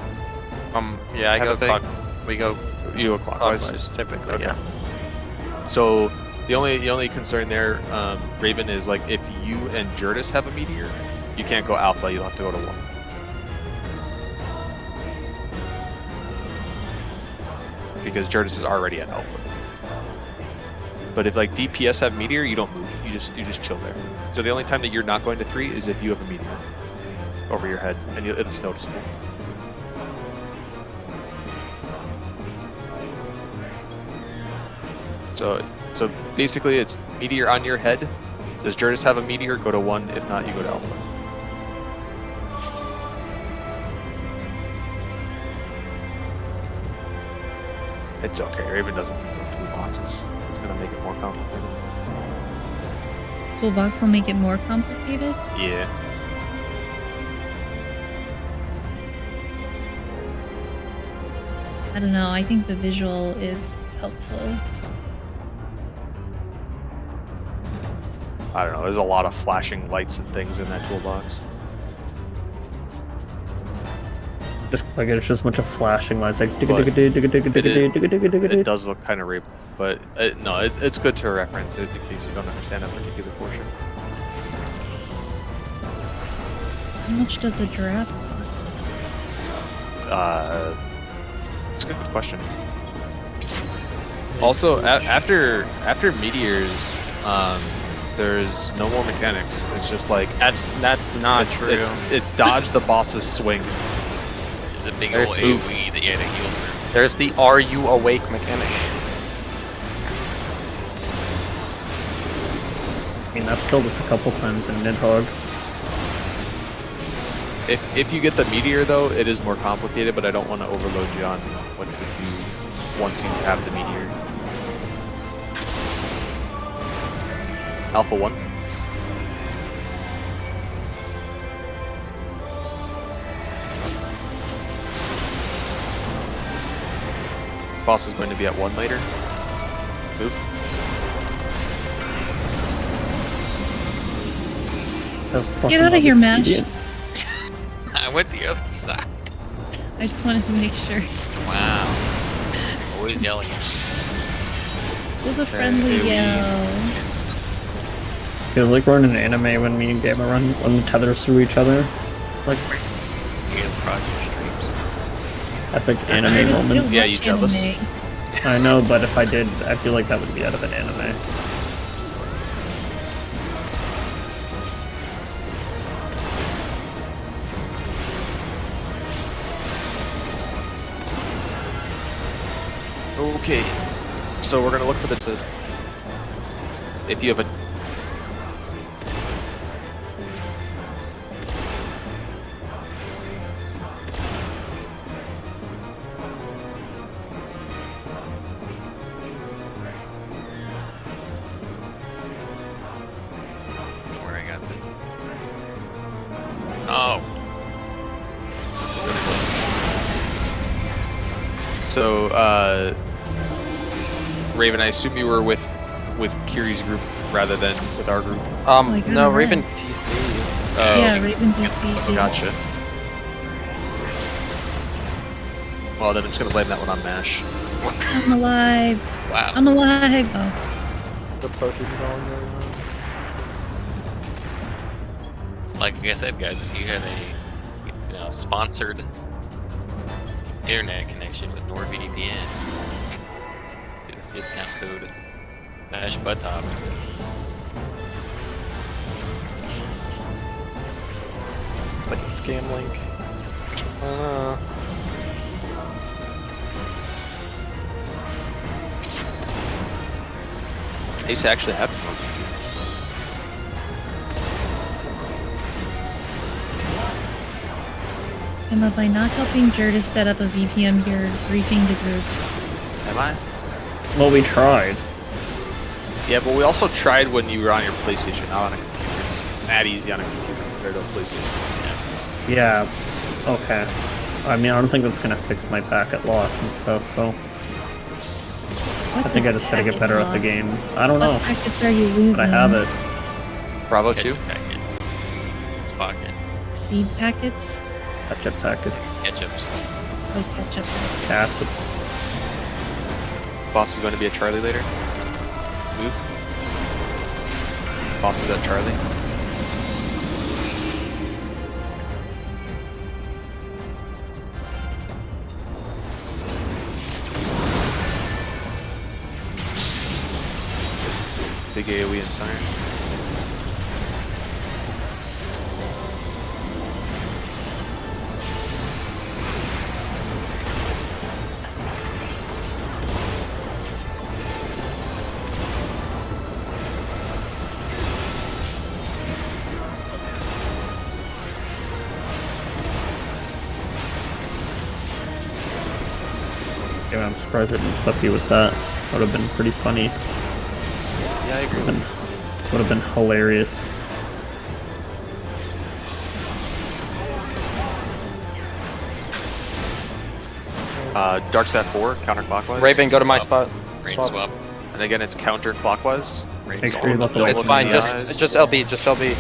Yeah, I have go a thing. we go you go clockwise. typically. Okay. Yeah. So the only concern there, Raven, is like if you and Jurtis have a meteor, you can't go alpha. You'll have to go to 1. Because Jurtis is already at alpha. But if like DPS have meteor, you don't move. You just chill there. So the only time that you're not going to 3 is if you have a meteor over your head, and it's noticeable. So basically, it's meteor on your head. Does Jurtis have a meteor? Go to 1. If not, you go to alpha. It's okay. Raven doesn't need 2 boxes. It's gonna make it more complicated. Toolbox will make it more complicated. Yeah. I don't know. I think the visual is helpful. I don't know. There's a lot of flashing lights and things in that toolbox. Just like it's just a bunch of flashing lights, like It does look kind of rape, but no, it's good to reference it in case you don't understand that particular portion. How much does a giraffe cost? It's a good question. Also, after meteors, there's no more mechanics. It's just like That's not true. It's dodge the boss's swing. It's a big There's old move. AoE that you had to heal through. There's the "Are you awake" mechanic. I mean, that's killed us a couple times in Nidhogg. If you get the meteor though, it is more complicated, but I don't want to overload you on what to do once you have the meteor. Alpha 1. Boss is going to be at 1 later. Move. The fucking Get out of here, Mash. expedient. I went the other side. I just wanted to make sure. Wow. Always yelling. It was a friendly yell. Feels like we're in an anime when me and Gabe are run the tethers through each other. Like You have cross your streams. epic I anime don't moment. Yeah, watch you jealous? anime. I know, but if I did, I feel like that would be out of an anime. Okay. So we're gonna look for the. If you have a. Don't worry, I got this. Oh. So, Raven, I assume you were with Kiri's group rather than with our group. Like, No, alright. Raven TC. Yeah, Raven DC. Oh, too. gotcha. Well, then I'm just gonna blame that one on Mash. I'm alive. Wow. I'm alive. Oh. Like I said, guys, if you had a sponsored internet connection with NordVPN, get a discount code Mash Buttocks. Like a scam link. I don't know. I used to actually have one. And by not helping Jurtis set up a VPN, you're griefing the group. Am I? Well, we tried. Yeah, but we also tried when you were on your PlayStation, not on a computer. It's mad easy on a computer compared to a PlayStation. Yeah. Okay. I mean, I don't think that's gonna fix my packet loss and stuff, though. I think I just gotta get better at the game. I don't know, What packets are you losing? but I have it. Bravo 2? Ketchup packets. It's pocket. Seed packets? Ketchup packets. Ketchups. Oh, ketchup. Cats. Boss is going to be at Charlie later. Move. Boss is at Charlie. Big AoE and Siren. Yeah, I'm surprised I didn't flip you with that. Would have been pretty funny. Yeah, I agree. Would have been hilarious. Dark Sat 4, counterclockwise. Raven, go to my spot. Range Swap. swap. And again, it's counterclockwise. Range Make swap. sure you look away It's from fine. the Just LB. Just LB.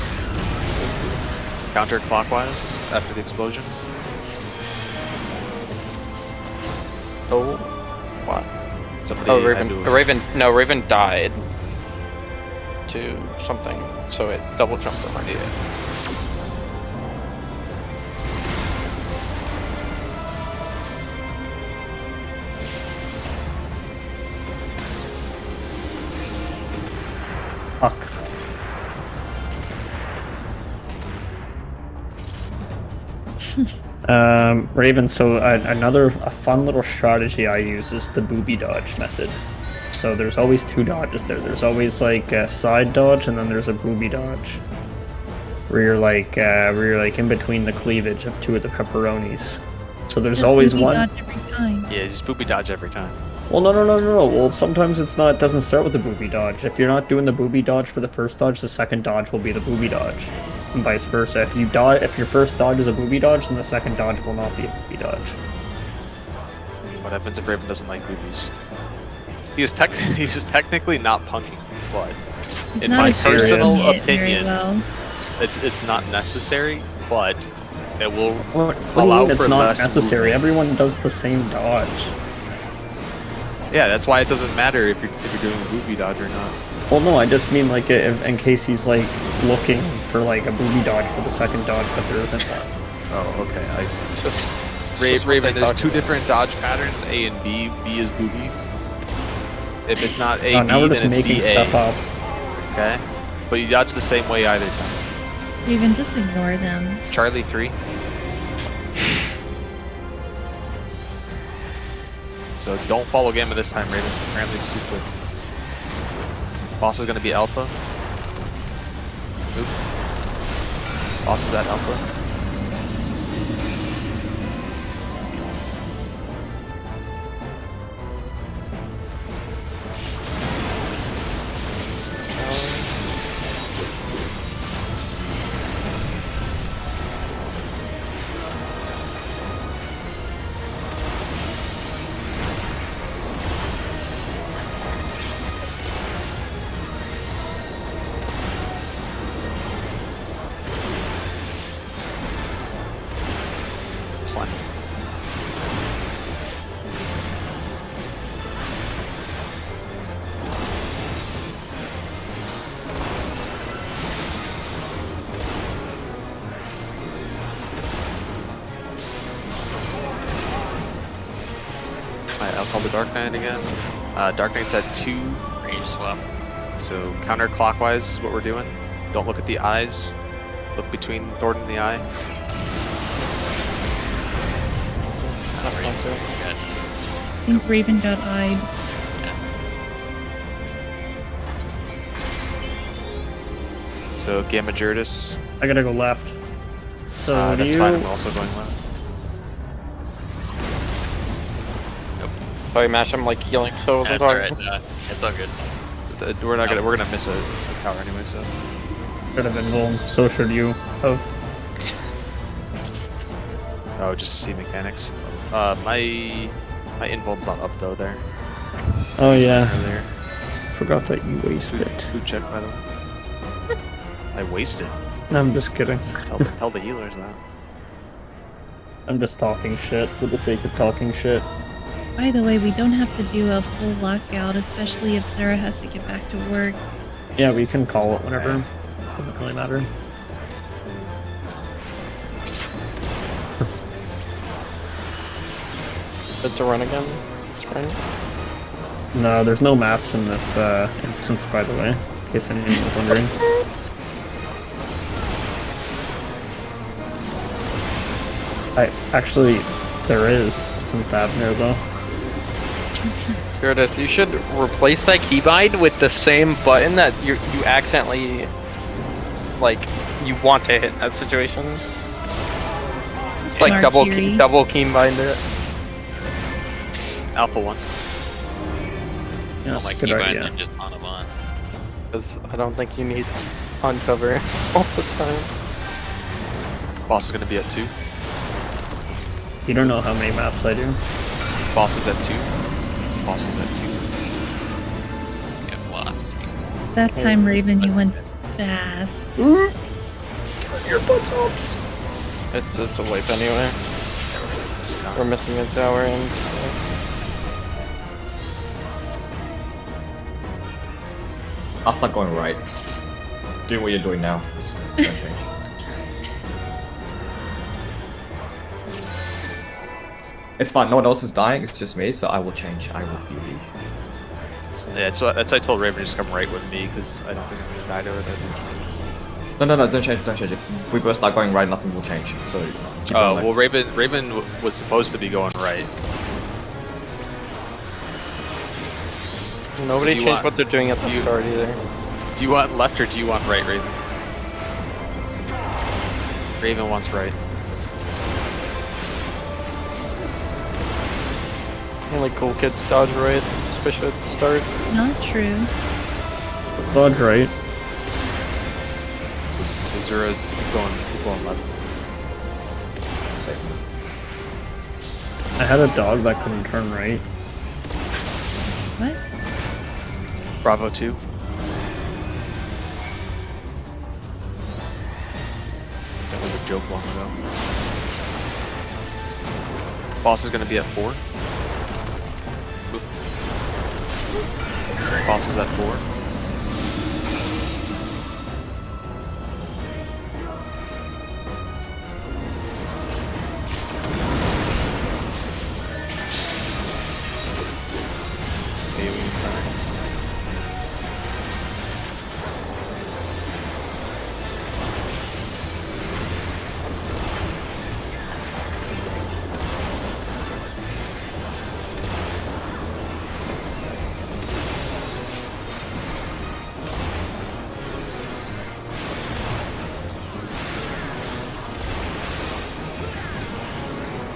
Counterclockwise after the explosions. Oh. What? Somebody Oh, had Raven. to- Raven. No, Raven died to something, so it double jumped on my. Fuck. Raven, so a fun little strategy I use is the booby dodge method. So there's always two dodges there. There's always like a side dodge and then there's a booby dodge. Where you're like in between the cleavage of two of the pepperonis. So there's Just always booby one. dodge every time. Yeah, just booby dodge every time. Well, no. Well, sometimes it's not. It doesn't start with the booby dodge. If you're not doing the booby dodge for the first dodge, the second dodge will be the booby dodge, and vice versa. If your first dodge is a booby dodge, then the second dodge will not be a booby dodge. What happens if Raven doesn't like boobies? He's just technically not punking, but He's in not my experiencing personal it very opinion, well. it's not necessary. But It will What do you allow mean it's for not less necessary? movement. Everyone does the same dodge. Yeah, that's why it doesn't matter if you're doing a booby dodge or not. Well, no, I just mean like if, in case he's like looking for like a booby dodge for the second dodge, but there isn't one. Oh, okay, I see. Just Raven, there's talk two about. different dodge patterns, A and B. B is booby. If it's not A, Oh, now B, we're just then it's making B, stuff A. up. Okay? But you dodge the same way either time. Raven, just ignore them. Charlie 3. So don't follow Gamma this time, Raven. Apparently it's too quick. Boss is gonna be Alpha. Move. Boss is at Alpha. Alright, I'll call the Dark Knight again. Dark Knight's at 2, Range swap. so counterclockwise is what we're doing. Don't look at the eyes. Look between Thornton and the eye. Good. I think Raven got eyed. So Gamma Jurtis. I gotta go left. So do That's you? fine, I'm also going left. Sorry, Mash, I'm like healing, so I wasn't That's talking. alright. It's all good. We're gonna miss a tower anyway, so. Should have been golden. So should you have. Oh, just to see mechanics. My invuln's not up though there. Oh yeah, Earlier. forgot that you wasted. Food check by the way. I wasted. No, I'm just kidding. Tell the healers that. I'm just talking shit for the sake of talking shit. By the way, we don't have to do a full lockout, especially if Sarah has to get back to work. Yeah, we can call it whenever. Doesn't really matter. Good to run again, Spring? No, there's no maps in this instance, by the way, in case anyone was wondering. Actually, there is. It's in Thavnir, though. Curtis, you should replace that keybind with the same button that you accidentally, like, you want to hit in that situation. It's like double keybind it. Alpha 1. Yeah, All my that's a good keybinds idea. are just on a bond. Because I don't think you need uncover all the time. Boss is gonna be at 2. You don't know how many maps I do. Boss is at 2. Boss is at 2. Get lost. That time, Raven, you went fast. Your butt ups. It's a wipe anyway. We're missing a tower and stuff. I'll start going right. Do what you're doing now. Just don't change. It's fine, no one else is dying, it's just me, so I will change. I will be. So, Yeah, that's why I told Raven to just come right with me because I don't think I'm gonna die to it. no, don't change, If we both start going right, nothing will change. So keep Oh going well, left. Raven was supposed to be going right. Nobody do you changed want- what they're doing at the start either. Do you want left or do you want right, Raven? Raven wants right. Only cool kids dodge right, especially at the start. Not true. Let's dodge right. So Zura, keep going left. Save. I had a dog that couldn't turn right. What? Bravo 2. That was a joke long ago. Boss is gonna be at 4. Move. Boss is at 4. Alien center.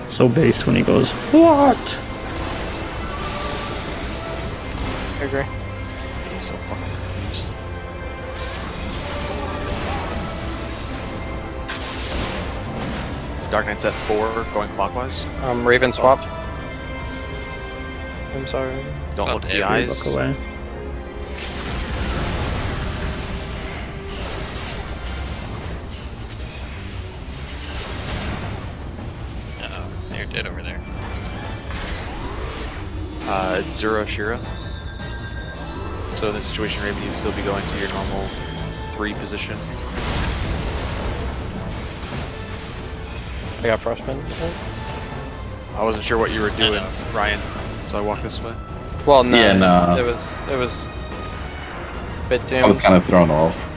So base when he goes, what? I agree. He's so fucking confused. Dark Knight's at 4, going clockwise. Raven swap. I'm sorry. Don't not look at the heavy. eyes. Look away. Uh-oh, you're dead over there. It's Zero Shira. So in this situation, Raven, you'd still be going to your normal 3 position. I got frostbitten. I wasn't sure what you were doing, Ryan, so I walked this way. Well, no. Yeah, no. It was. Bit I was doomed. kind of thrown off.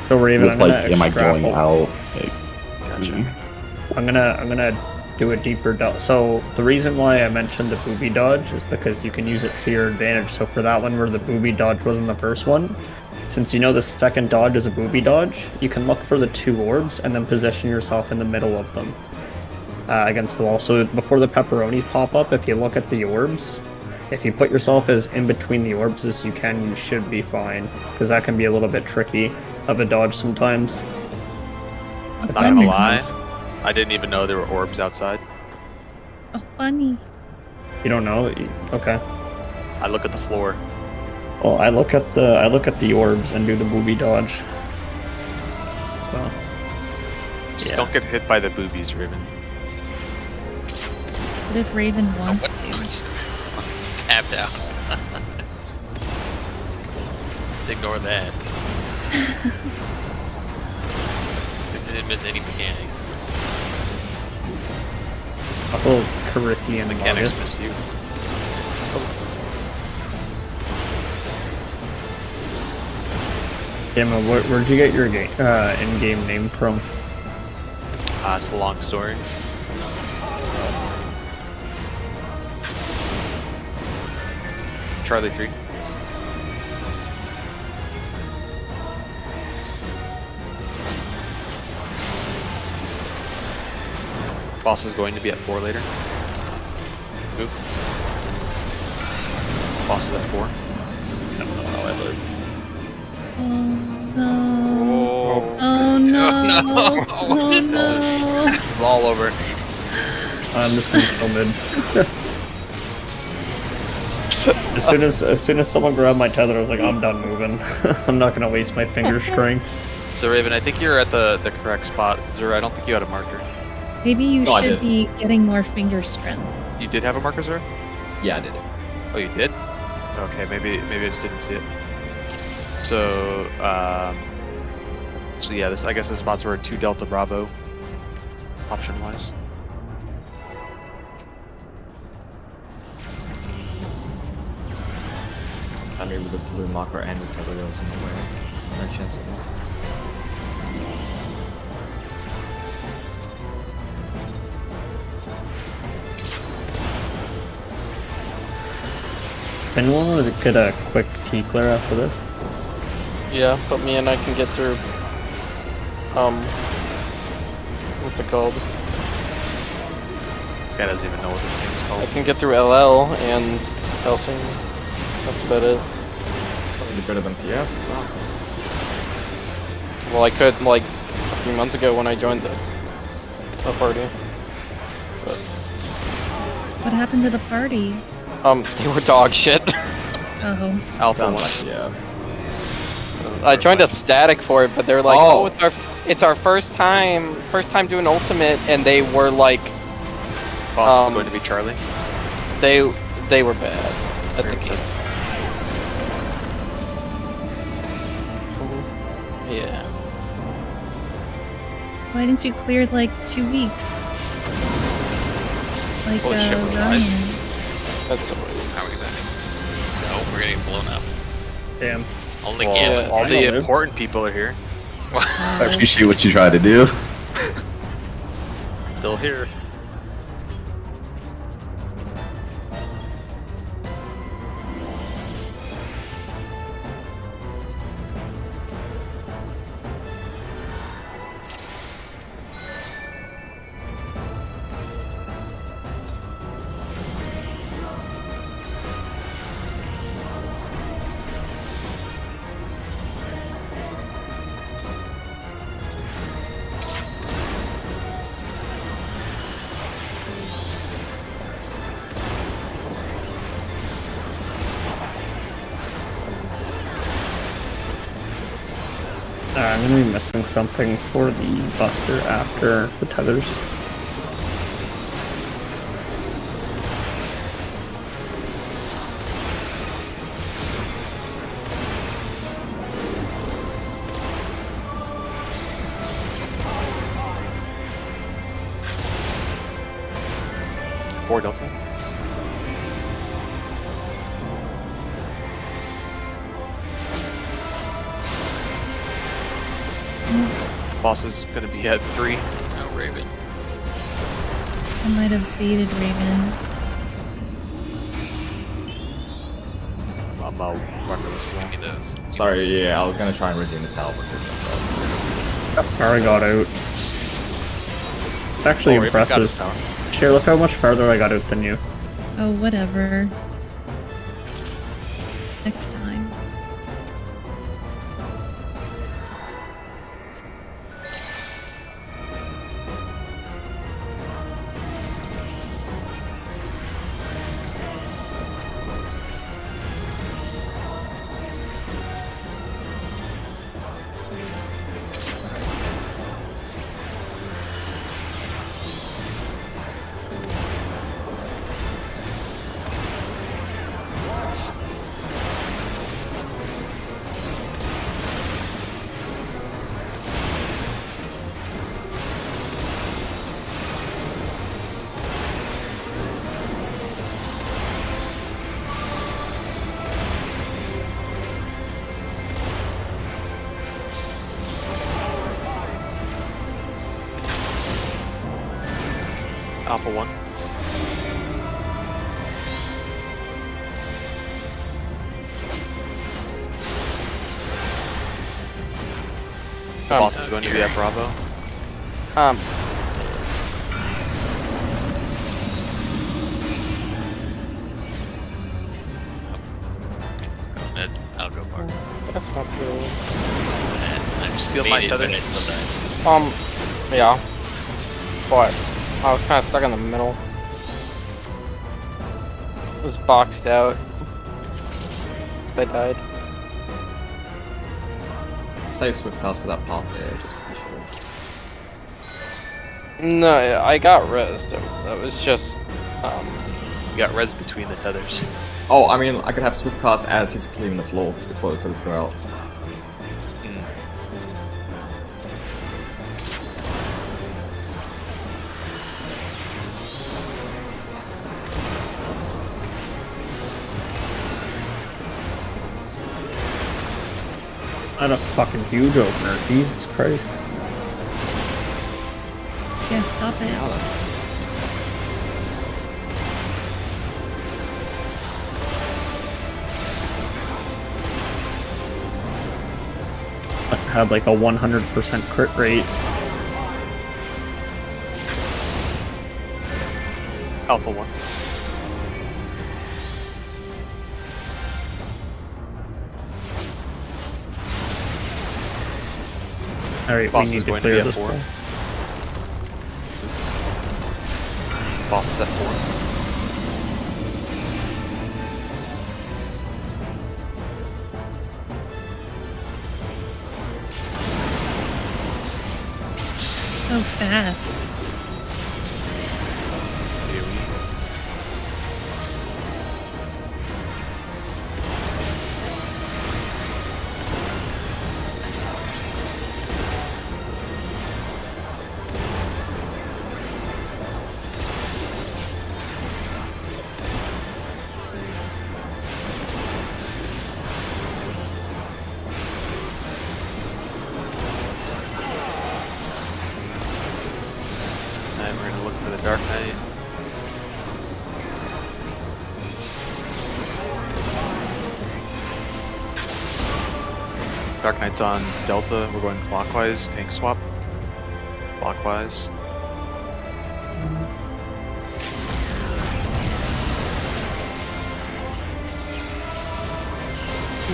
So Raven, With I'm gonna like, am I going extrapolate. out? Like, Gotcha. I'm gonna do a deeper dodge. So the reason why I mentioned the booby dodge is because you can use it to your advantage. So for that one where the booby dodge wasn't the first one, since you know the second dodge is a booby dodge, you can look for the 2 orbs and then position yourself in the middle of them against the wall. So before the pepperonis pop up, if you look at the orbs, if you put yourself as in between the orbs as you can, you should be fine. Because that can be a little bit tricky of a dodge sometimes. Oh, If Not that gonna makes lie. sense. I didn't even know there were orbs outside. Oh, funny. You don't know? Okay. I look at the floor. Well, I look at the orbs and do the booby dodge. So Just Yeah. don't get hit by the boobies, Raven. What if Raven wants What? to? Just tapped out. Just ignore that. Guess I didn't miss any mechanics. couple Carithian Mechanics Nugget. miss you. Damn, where'd you get your in-game name from? It's a long story. Charlie 3. Boss is going to be at 4 later. Move. Boss is at 4. Oh no. Oh no. no. Oh This no. is all over. I'm just gonna kill mid. As soon as someone grabbed my tether, I was like, I'm done moving. I'm not gonna waste my finger strength. So Raven, I think you're at the correct spot. Zero, I don't think you had a marker. Maybe you No, I should did. be getting more finger strength. You did have a marker, Zero? Yeah, I did. Oh, you did? Okay, maybe I just didn't see it. So, so yeah, I guess the spots were 2 Delta Bravo, option-wise. I mean, with the blue marker and the tether rails in the way. No chance of that. Anyone want to get a quick T clear after this? Yeah, put me in. I can get through. What's it called? This guy doesn't even know what the thing's I called. can get through LL and Helsing. That's about it. Probably better than PF. Wow. Well, I could like a few months ago when I joined the party. But What happened to the party? they were dog shit. Oh. Alpha Sounds 1. like, yeah. I joined a static for it, but they're like, Oh. oh, it's our first time doing ultimate, and they were like, Boss is going to be Charlie. they were bad at the Crimson. game. Yeah. Why didn't you clear like 2 weeks? Like Holy shit, we're Ryan. That's How are we back? No, we're getting blown up. Damn. Only Well, Gambit. all I the don't know. important people are here. I appreciate what you try to do. Still here. I'm gonna be missing something for the Buster after the tethers. Four Delta. Boss is going to be at 3. No, Raven. I might have baited Raven. I'm running this one. Give me those. Sorry, yeah, I was gonna try and resume the tower, but this How far I got out. It's actually Oh, Raven got his impressive. tower. Share, look how much farther I got out than you. Oh, whatever. Next time. Alpha 1. Boss is going to be at Bravo. Guess I'll go mid. I'll go far. That's not good. And I'm Steal my baited, tether. but I still died. Yeah. But I was kind of stuck in the middle. It was boxed out. 'Cause I died. Save Swift cast for that part there, just to be sure. No, I got rezzed. That was just, You got res between the tethers. Oh, I mean, I could have Swift cast as he's clearing the floor before the tethers go out. Not a fucking huge opener. Jesus Christ. Yeah, stop it. Must have had like a 100% crit rate. Alpha 1. Alright, Boss we is need to going to be clear at this 4. point. Boss is at 4. so fast. And we're gonna look for the Dark Knight. Dark Knight's on Delta. We're going clockwise. Tank swap. Clockwise.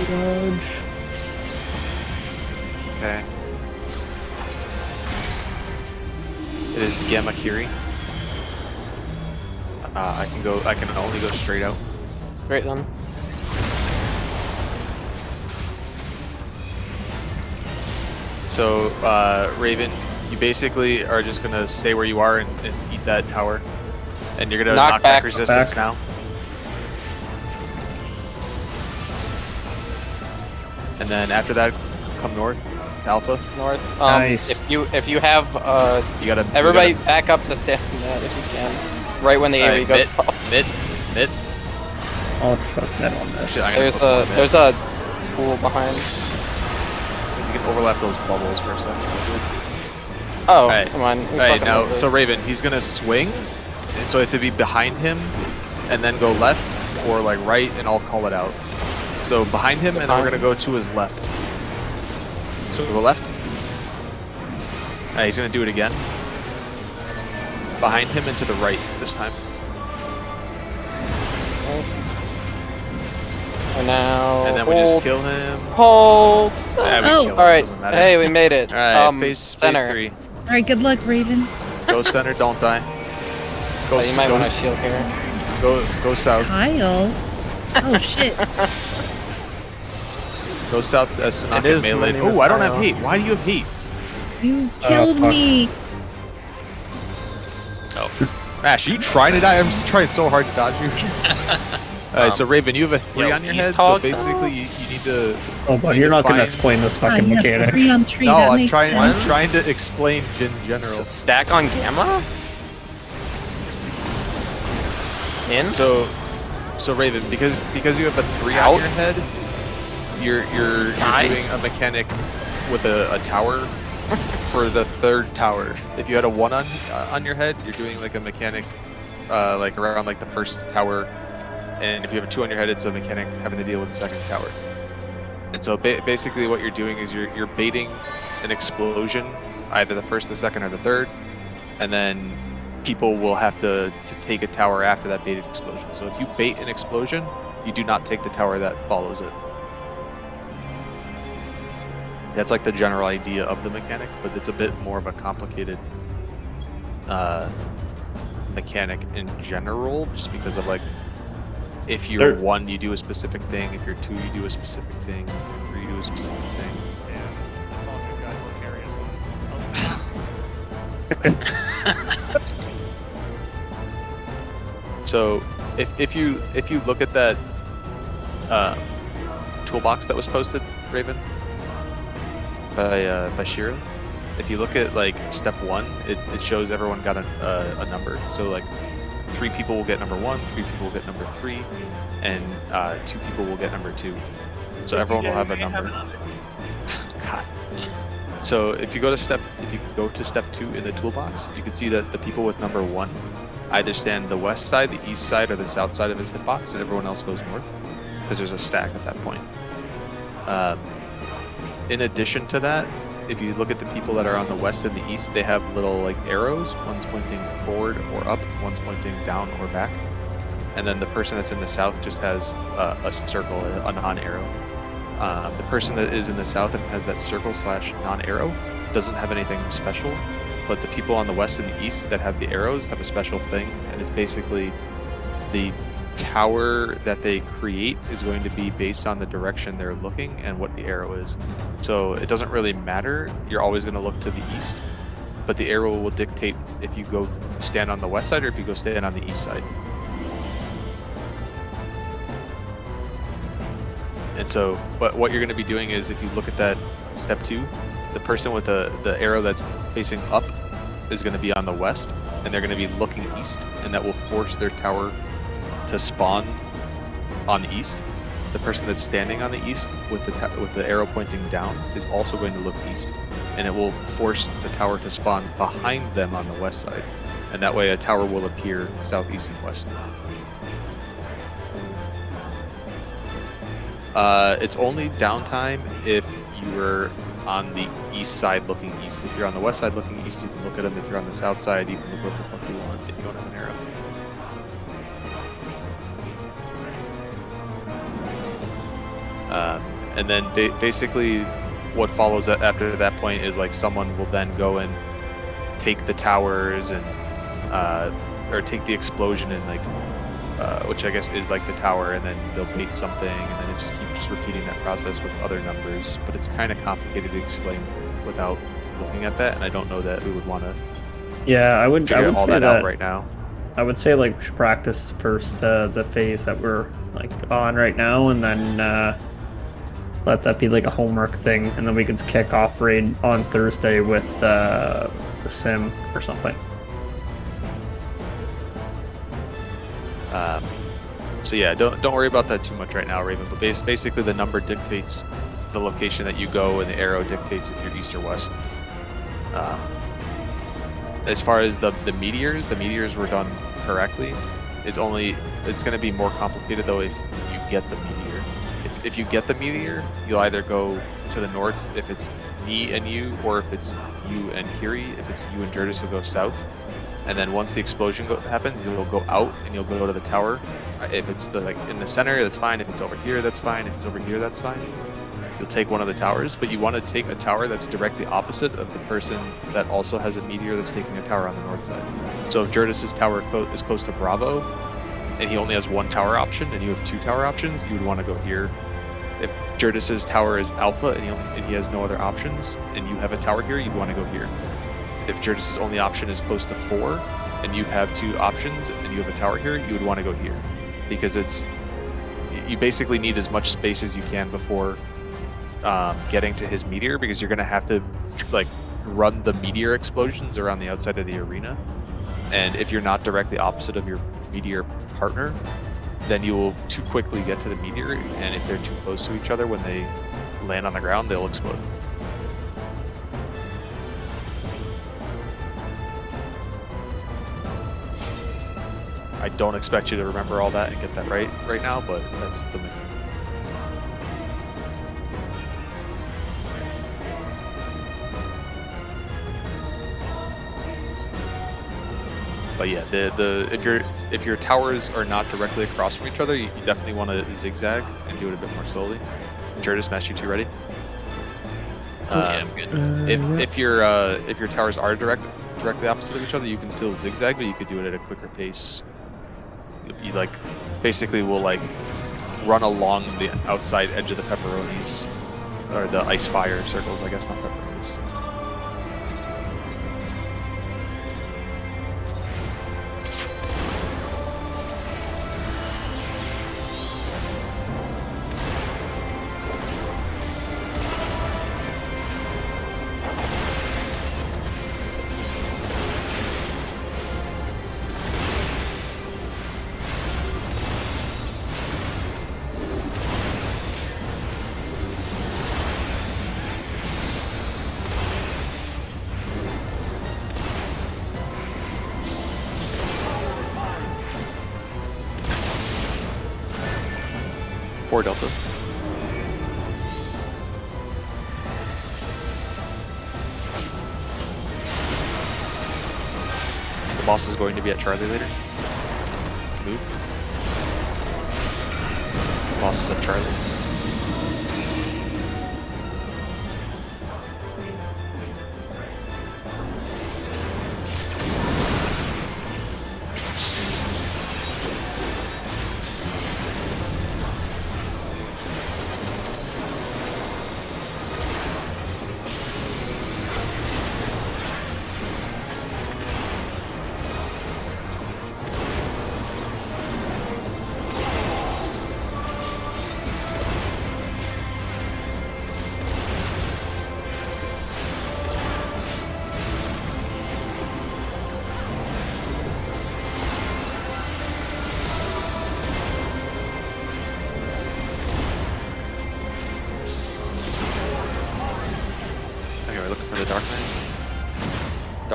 Dodge. Okay. It is Gamma Kiri. I can only go straight out. Great then. So, Raven, you basically are just gonna stay where you are and eat that tower. And you're gonna knock back resistance back. now. And then after that, come north, Alpha. North. Nice. If you have You gotta everybody you gotta- back up to stand that if you can. Right when the AoE Alright, goes mid, off. mid. I'll chuck that on this. Shit, I'm gonna put one mid. There's a pool behind. You can overlap those bubbles for a second. Oh, Alright. come on. Alright, now, so Raven, he's gonna swing, and so you have to be behind him, and then go left, or like right, and I'll call it out. So behind him, and then we're gonna go to his left. So go left. Alright, he's gonna do it again. Behind him and to the right this time. And now. And then we just kill him. Hold. Yeah, we Oh. kill him, All right. doesn't matter. Hey, we made it. Alright, phase center. 3. All right, good luck, Raven. Go center, don't die. Go, Oh, you might go, want to heal here. go south. Kyle. Oh shit. Go south as to not It get is, my melee. name Oh, is I don't have Kyle. hate. Why do you have hate? You killed fuck. me. Ash, are you trying to die? I'm just trying so hard to dodge you. Alright, so Raven, you have a 3 yo, on your he's head, so talking. basically you need to... Oh, but you're not gonna Fine. explain this Ah, fucking yes, mechanic. 3 on 3. No, that I'm makes trying sense. to explain in general. Stack on Gamma? In? So Raven, because you have a 3 Out? on your head, you're Die? doing a mechanic with a tower for the 3rd tower. If you had a 1 on your head, you're doing like a mechanic like around like the 1st tower, and if you have a 2 on your head, it's a mechanic having to deal with the 2nd tower. And so basically what you're doing is you're baiting an explosion, either the 1st, the 2nd, or the 3rd, and then people will have to take a tower after that baited explosion. So if you bait an explosion, you do not take the tower that follows it. That's like the general idea of the mechanic, but it's a bit more of a complicated mechanic in general, just because of like, if you're There- 1, you do a specific thing. If you're 2, you do a specific thing. If you're 3, you do a specific thing. So if you look at that toolbox that was posted, Raven, by Shira, if you look at like step 1, it shows everyone got a number. So like 3 people will get number 1, 3 people will get number 3, and 2 people will get number 2. So everyone will have a number. God. So if you go to step 2 in the toolbox, you can see that the people with number 1 either stand the west side, the east side, or the south side of his hitbox, and everyone else goes north, because there's a stack at that point. In addition to that, if you look at the people that are on the west and the east, they have little like arrows. One's pointing forward or up, one's pointing down or back. And then the person that's in the south just has a circle, a non-arrow. The person that is in the south and has that circle / non-arrow doesn't have anything special, but the people on the west and the east that have the arrows have a special thing, and it's basically the tower that they create is going to be based on the direction they're looking and what the arrow is. So it doesn't really matter. You're always going to look to the east, but the arrow will dictate if you go stand on the west side or if you go stand on the east side. And so, but what you're going to be doing is, if you look at that step 2, the person with the arrow that's facing up is going to be on the west, and they're going to be looking east, and that will force their tower to spawn on the east. The person that's standing on the east with the arrow pointing down is also going to look east, and it will force the tower to spawn behind them on the west side, and that way a tower will appear southeast and west. It's only downtime if you were on the east side looking east. If you're on the west side looking east, you can look at them. If you're on the south side, you can look what the fuck you want if you don't have an arrow. And then basically what follows after that point is like someone will then go and take the towers and or take the explosion and like which I guess is like the tower, and then they'll bait something, and then it just keeps repeating that process with other numbers. But it's kind of complicated to explain without looking at that, and I don't know that we would want to Yeah, I would figure all say that that out right now. I would say like we should practice first the phase that we're like on right now, and then let that be like a homework thing, and then we could kick off raid on Thursday with the sim or something. So yeah, don't worry about that too much right now, Raven. But basically, the number dictates the location that you go, and the arrow dictates if you're east or west. As far as the meteors were done correctly. It's going to be more complicated though if you get the meteor. If you get the meteor, you'll either go to the north if it's me and you, or if it's you and Kiri. If it's you and Jurtis, you'll go south. And then once the explosion happens, you'll go out and you'll go to the tower. If it's in the center, that's fine. If it's over here, that's fine. If it's over here, that's fine. You'll take one of the towers, but you want to take a tower that's directly opposite of the person that also has a meteor that's taking a tower on the north side. So if Jurtis' tower is close to Bravo, and he only has one tower option, and you have two tower options, you would want to go here. If Jurtis' tower is Alpha and he has no other options, and you have a tower here, you'd want to go here. If Jurtis' only option is close to 4, and you have 2 options, and you have a tower here, you would want to go here. Because you basically need as much space as you can before getting to his meteor, because you're going to have to run the meteor explosions around the outside of the arena. And if you're not directly opposite of your meteor partner, then you will too quickly get to the meteor, and if they're too close to each other when they land on the ground, they'll explode. I don't expect you to remember all that and get that right now, but that's the mechanic. But yeah, if your towers are not directly across from each other, you definitely want to zigzag and do it a bit more slowly. Jurtis, Master 2 ready? Yeah, I'm good. If your towers are directly opposite of each other, you can still zigzag, but you could do it at a quicker pace. You basically will run along the outside edge of the pepperonis, or the ice fire circles, I guess, not pepperonis. Delta. The boss is going to be at Charlie later. Move. The boss is at Charlie.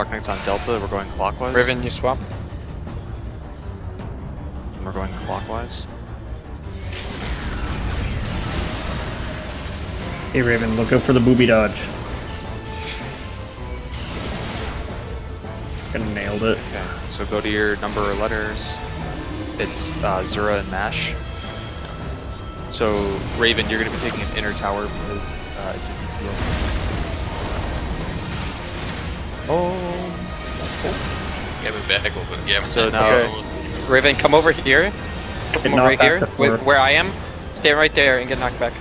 Dark Knight's on Delta. We're going clockwise. Raven, you swap. And we're going clockwise. Hey Raven, look out for the booby dodge. Fucking nailed it. Okay, so go to your number or letters. It's Zura and Mash. So Raven, you're going to be taking an inner tower because it's a DPS. Yeah, move back a little bit. Yeah, So now- Okay. Raven, come over here. Come over knocked back here, to 4. where I am. Stay right there and get knocked back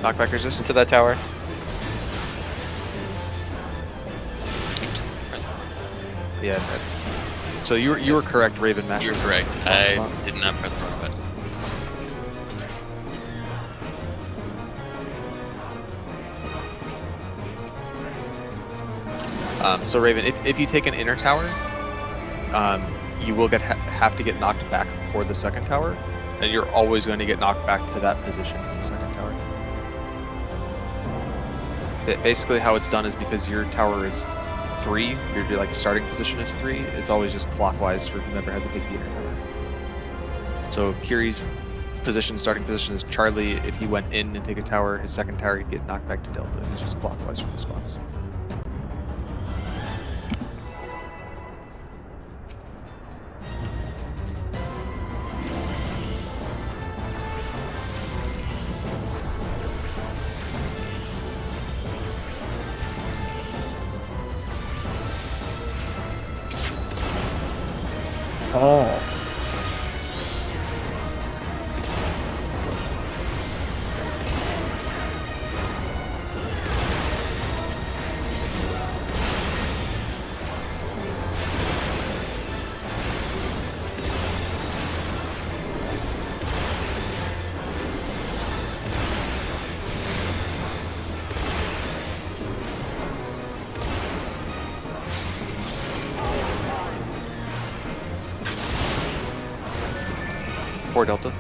Knockback resist. into that tower. Oops. Press the- Yeah. So you were correct, Raven. Mash. You're is correct. on the I spot. did not press the wrong button. So Raven, if you take an inner tower, you will have to get knocked back before the second tower, and you're always going to get knocked back to that position from the second tower. Basically, how it's done is because your tower is 3, your like starting position is 3. It's always just clockwise for whoever had to take the inner tower. So Kiri's starting position is Charlie. If he went in and take a tower, his second tower he'd get knocked back to Delta. It's just clockwise from the spots. Oh. For Delta.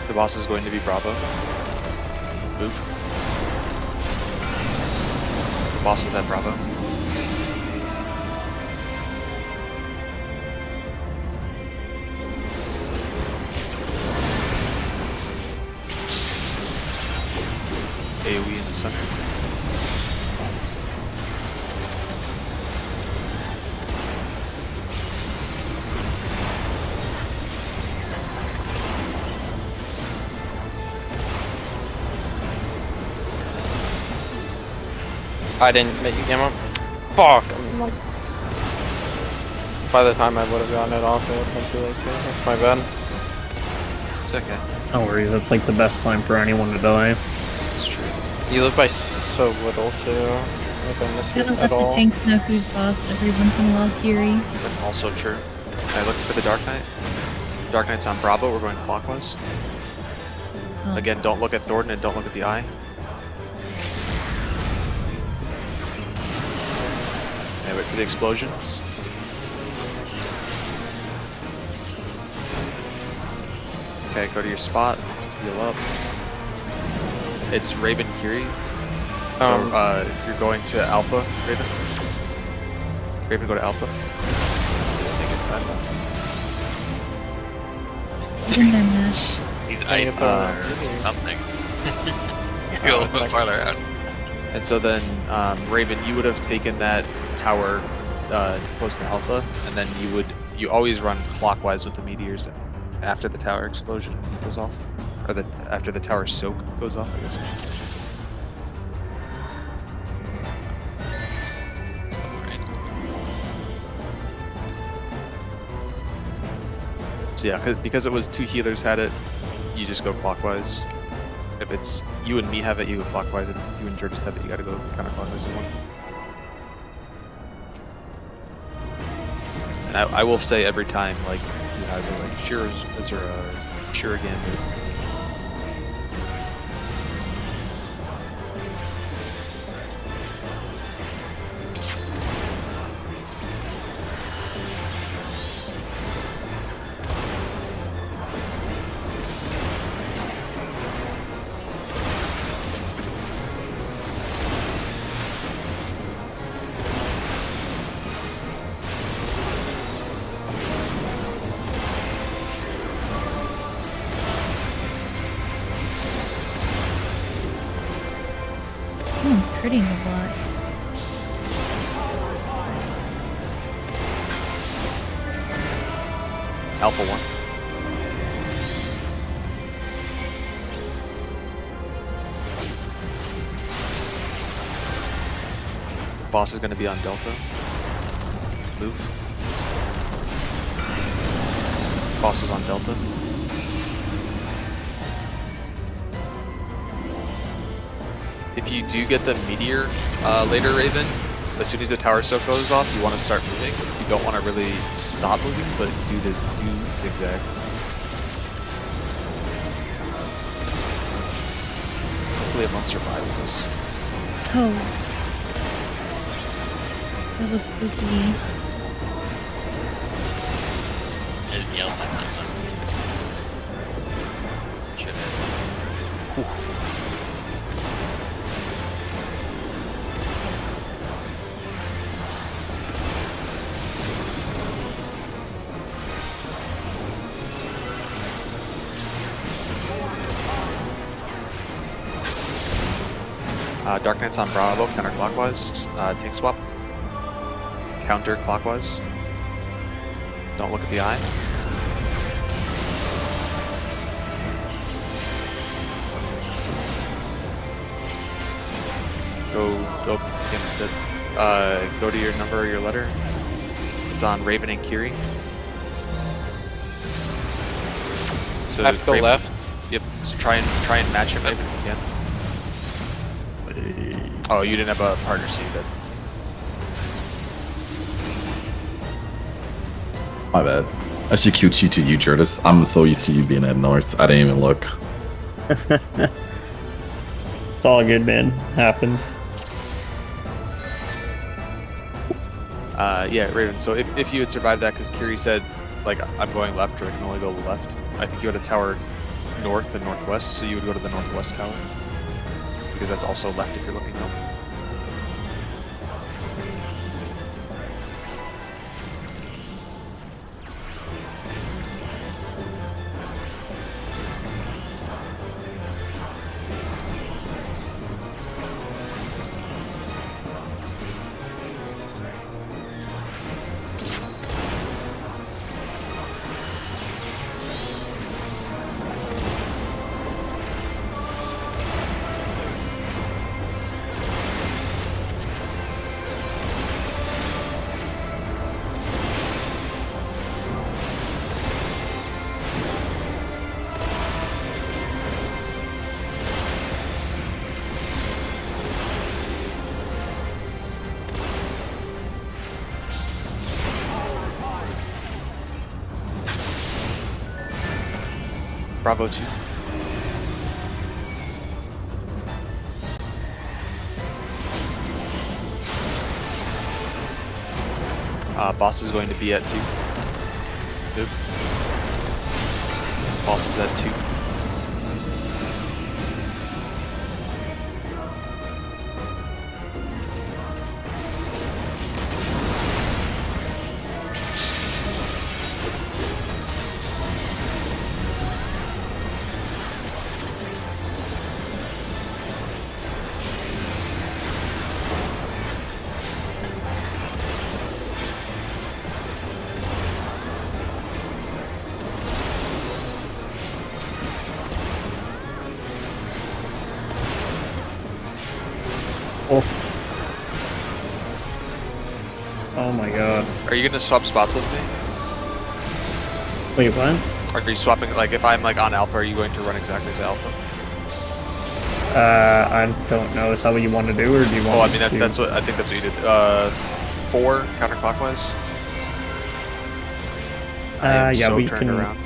The boss is going to be Bravo. Move. The boss is at Bravo. AoE in the center. I didn't make you game up. Fuck. By the time I would have gotten it off, it would have been too late too. That's my bad. It's okay. No worries, that's like the best time for anyone to die. It's true. You live by so little too. If I miss Gotta it let at the all. tanks know who's boss every once in a while, Kiri. That's also true. I look for the Dark Knight. Dark Knight's on Bravo. We're going clockwise. Oh. Again, don't look at Thornton and don't look at the eye. Okay, wait for the explosions. Okay, go to your spot. Heal up. It's Raven Kiri. So you're going to Alpha, Raven. Raven, go to Alpha. Take your time. Even their mesh. He's Yeah, ice but- or something. Go a little bit farther out. And so then, Raven, you would have taken that tower close to Alpha, and then you always run clockwise with the meteors after the tower explosion goes off, or after the tower soak goes off, I guess. I should say. So, right. So yeah, because it was 2 healers had it, you just go clockwise. If it's you and me have it, you go clockwise. If it's you and Jervis have it, you gotta go counterclockwise as one. And I will say every time, like, who has it, like, Shira's, or Shurigan, Someone's critting a lot. Alpha 1. Boss is going to be on Delta. Move. Boss is on Delta. If you do get the meteor later, Raven, as soon as the tower soak goes off, you want to start moving. You don't want to really stop moving, but do zigzag. Hopefully everyone survives this. Oh. That was spooky. Just yell my time. Should have. Dark Knight's on Bravo, counterclockwise. Tank swap. Counterclockwise. Don't look at the eye. Go instead. Go to your number or your letter. It's on Raven and Kiri. So I have to go Raven- left. Yep. So try and match him if you can. Oh, you didn't have a partner seed then. My bad. I should QT to you, Jurtis. I'm so used to you being at North. I didn't even look. It's all good, man. Happens. Yeah, Raven. So if you had survived that, because Kiri said, like, I'm going left, or I can only go left. I think you had a tower north and northwest, so you would go to the northwest tower. Because that's also left if you're looking up. Bravo 2. Boss is going to be at 2. Move. Boss is at 2. Oh my god. Are you gonna swap spots with me? Wait, what? Or are you swapping, like, if I'm like on Alpha, are you going to run exactly to Alpha? I don't know. Is that what you want to do, or do you want? Oh, I mean, to... that's what I think. That's what you did. 4 counterclockwise. I am yeah, so we turned can. around.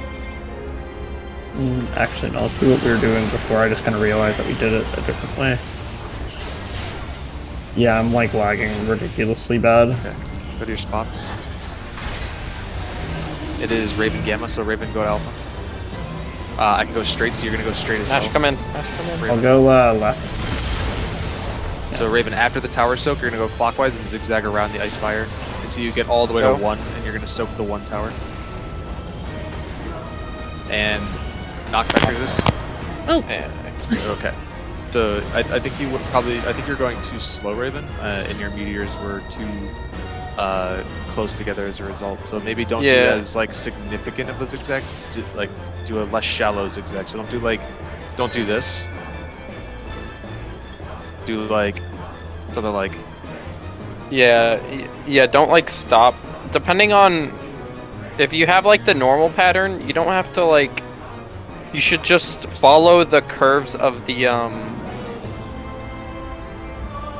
Actually, no. Let's do what we were doing before. I just kind of realized that we did it a different way. Yeah, I'm like lagging ridiculously bad. Okay. Go to your spots. It is Raven Gamma, so Raven go to Alpha. I can go straight, so you're gonna go straight as Nash, well. come in. Nash, come in. I'll go left. So Raven, after the tower soak, you're gonna go clockwise and zigzag around the ice fire until you get all the way Go. to 1, and you're gonna soak the 1 tower. And knock back through this. Oh, Yeah. Okay. have to. I think you would probably. I think you're going too slow, Raven, and your meteors were too close together as a result. So maybe don't do Yeah. as like significant of a zigzag. Do a less shallow zigzag. So don't do this. Do like something like. Yeah, don't like stop. Depending on if you have like the normal pattern, you don't have to like. You should just follow the curves of the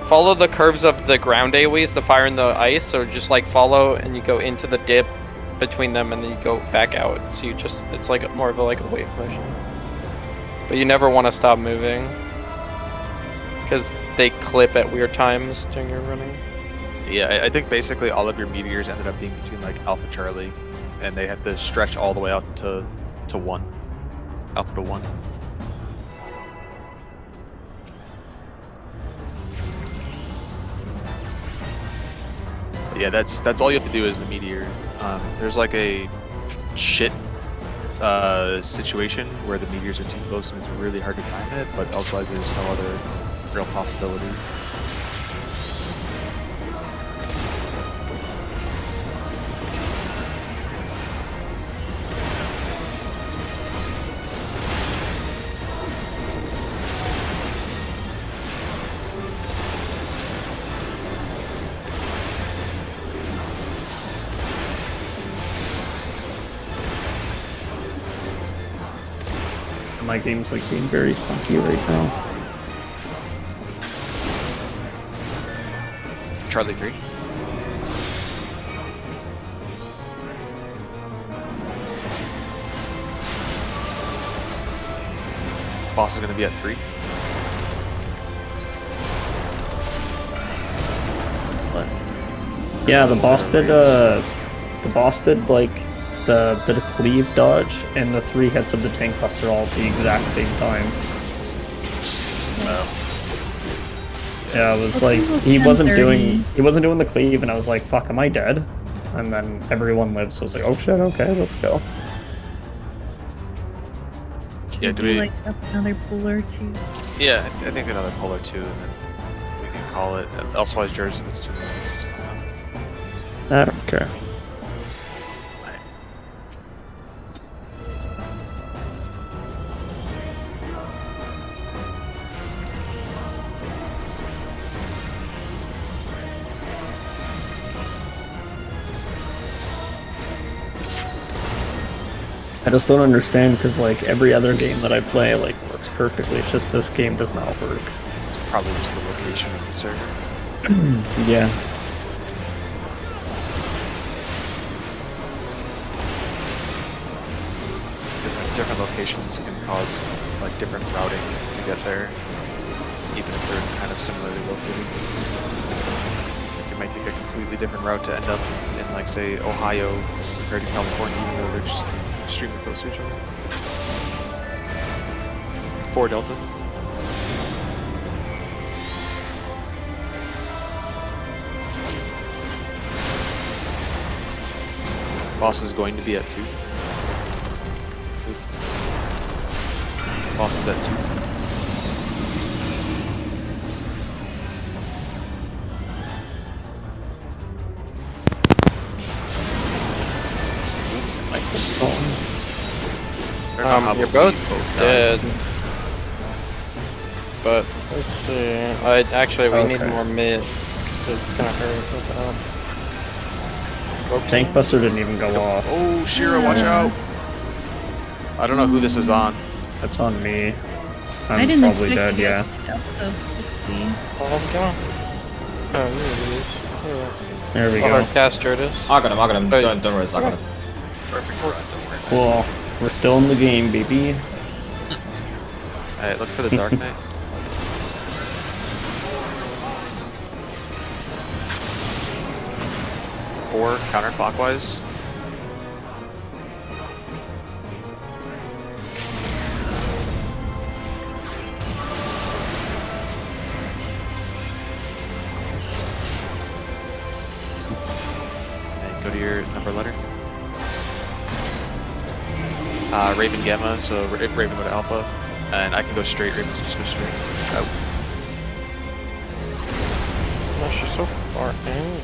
follow the curves of the ground AoEs, the fire and the ice. So just like follow, and you go into the dip between them, and then you go back out. So you just it's like more of a like a wave motion. But you never want to stop moving because they clip at weird times during your running. Yeah, I think basically all of your meteors ended up being between like Alpha Charlie, and they had to stretch all the way out to 1. Alpha to 1. Yeah, that's all you have to do is the meteor. There's like a shit situation where the meteors are too close and it's really hard to time it, but otherwise there's no other real possibility. My game's like being very funky right now. Charlie 3. Boss is gonna be at 3. Yeah, the boss did like the cleave dodge and the 3 hits of the tank buster all at the exact same time. Yeah, it was like he wasn't doing the cleave, and I was like, "Fuck, am I dead?" And then everyone lived, so I was like, "Oh shit, okay, let's go." Yeah, do like another pull or two? Yeah, I think another pull or 2, and then we can call it. Elsewise, Jersey, it's too late. I don't care. I just don't understand because like every other game that I play like works perfectly. It's just this game does not work. It's probably just the location of the server. Yeah. Different locations can cause like different routing to get there, even if they're kind of similarly located. Like it might take a completely different route to end up in like say Ohio compared to California, even though they're just extremely close to each other. 4 Delta. Boss is going to be at 2. Boss is at 2. You're both dead. But let's see. Actually we need more mid. So it's gonna hurt us out. Tank buster didn't even go off. Oh, Shira, watch out! I don't know who this is on. That's on me. I I'm didn't probably expect dead, you yeah. guys to go, so let's see. Oh, come on. Oh, There we I'll go. hard cast Jurdis. I got him. Wait. Don't worry, I got him. Perfect. Don't worry. Cool. We're still in the game, baby. Alright, look for the Dark Knight. Four counterclockwise. And go to your number letter. Raven Gamma, so Raven go to Alpha. And I can go straight, Raven, so just go straight. Oh. Gosh, you're so far in.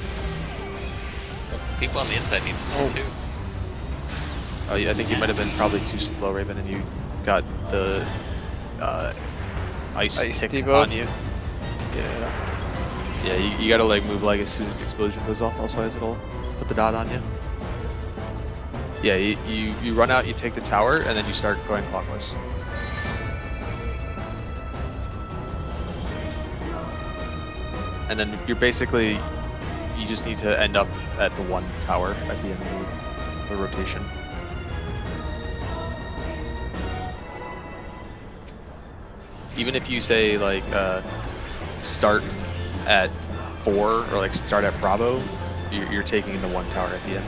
People on the inside need some help too. Oh, yeah, I think you might have been probably too slow, Raven, and you got the ice tick debuff? on you. Yeah. Yeah, you gotta like move like as soon as the explosion goes off, otherwise it'll put the dot on you. Yeah, you run out, you take the tower, and then you start going clockwise. And then you're basically, you just need to end up at the one tower at the end of the rotation. Even if you say like start at 4 or like start at Bravo, you're taking the one tower at the end.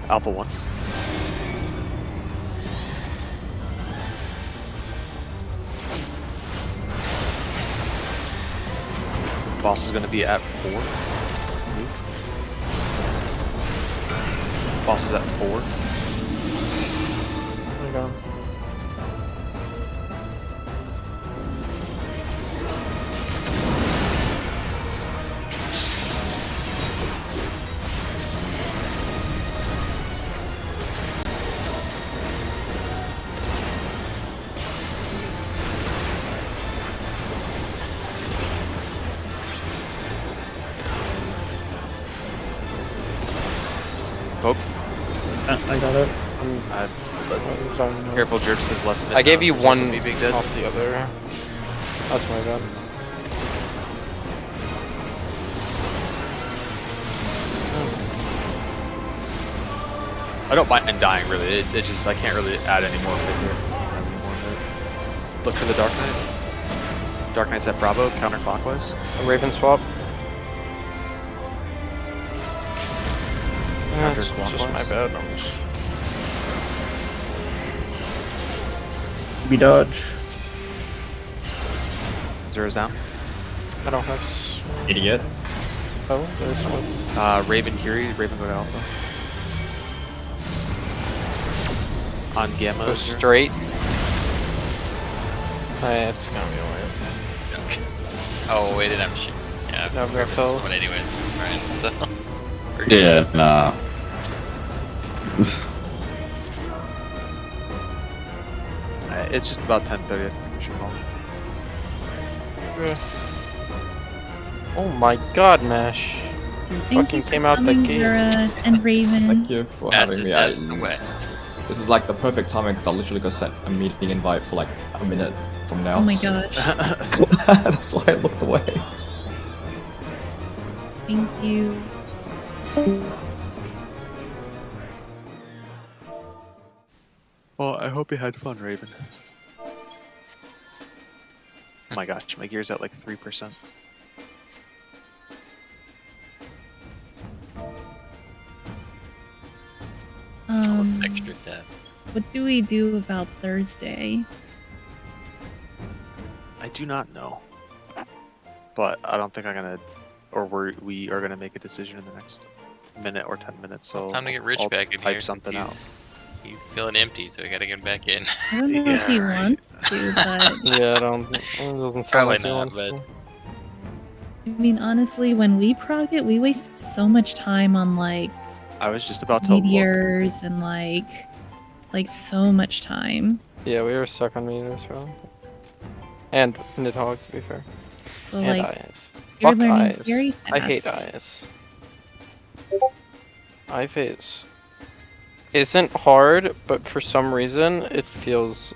Alpha 1. Boss is going to be at 4. Move. Boss is at 4. Poke. I got it. Careful, Jerks has less mid I gave you now, one me being dead. off the other. That's my bad. I don't mind dying really. It just I can't really add any more figure. Look for the Dark Knight. Dark Knight's at Bravo, counterclockwise. A Raven swap. It's just my bad. I'm just... We dodge. Zero's down. I don't have. Idiot. Oh, there's one. Raven Curie, Raven go to Alpha. On Gamma. Go Zero. straight. It's gonna be alright. Oh, wait, didn't have shit. Yeah, No, Griffith's Griffo. one anyways, right? So. Yeah, nah. It's just about 10:30. I think we should call. Oh my god, Mash. You Thank fucking you for came out the coming, gate. Zara and Raven. Thank you for Fast having is me. dead in the west. This is like the perfect timing because I literally got sent a meeting invite for like a minute from now. Oh my gosh. That's why I looked away. Thank you. Well, I hope you had fun, Raven. Oh my gosh, my gear's at like 3%. Extra deaths. What do we do about Thursday? I do not know. But I don't think I'm gonna, or we are gonna make a decision in the next minute or 10 minutes. So Time to get Rich I'll back in type here since something he's feeling empty, so we gotta get him back in. I don't know if he Yeah, right. wants to, but Yeah, I don't. It doesn't sound Probably like he not, wants but- to. I mean, honestly, when we prog it, we wasted so much time on like I was just about to look. meteors and like so much time. Yeah, we were stuck on meters, bro. And Nidhogg, to be fair. So And like eyes. you're Fuck learning eyes. very fast. I hate eyes. Eye phase isn't hard, but for some reason it feels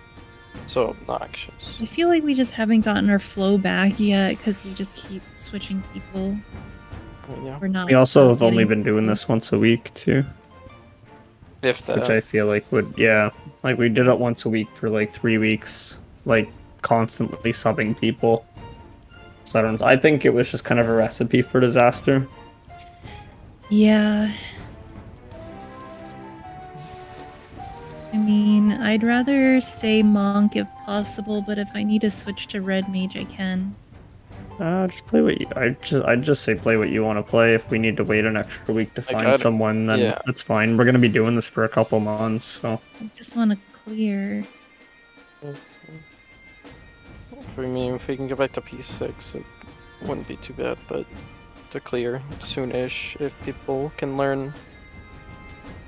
so obnoxious. I feel like we just haven't gotten our flow back yet because we just keep switching people. Yeah. We're not. We also have only getting been doing this once a week too, If that. which I feel like would like we did it once a week for like 3 weeks, like constantly subbing people. So I think it was just kind of a recipe for disaster. Yeah. I mean, I'd rather stay monk if possible, but if I need to switch to red mage, I can. Just play what you. I'd just say play what you want to play. If we need to wait an extra week to find gotta- someone, then yeah. that's fine. We're gonna be doing this for a couple months, so I just want to clear. I mean, if we can get back to P6, it wouldn't be too bad, but to clear soon-ish if people can learn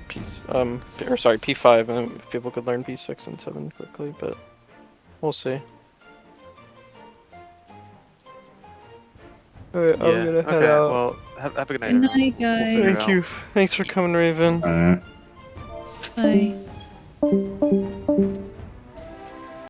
P5, and if people could learn P6 and 7 quickly, but we'll see. Alright, Yeah. Okay. Well, have a good night. Good everyone. night, guys. figure it Thank you. Thanks for coming, Raven. Alright. Bye.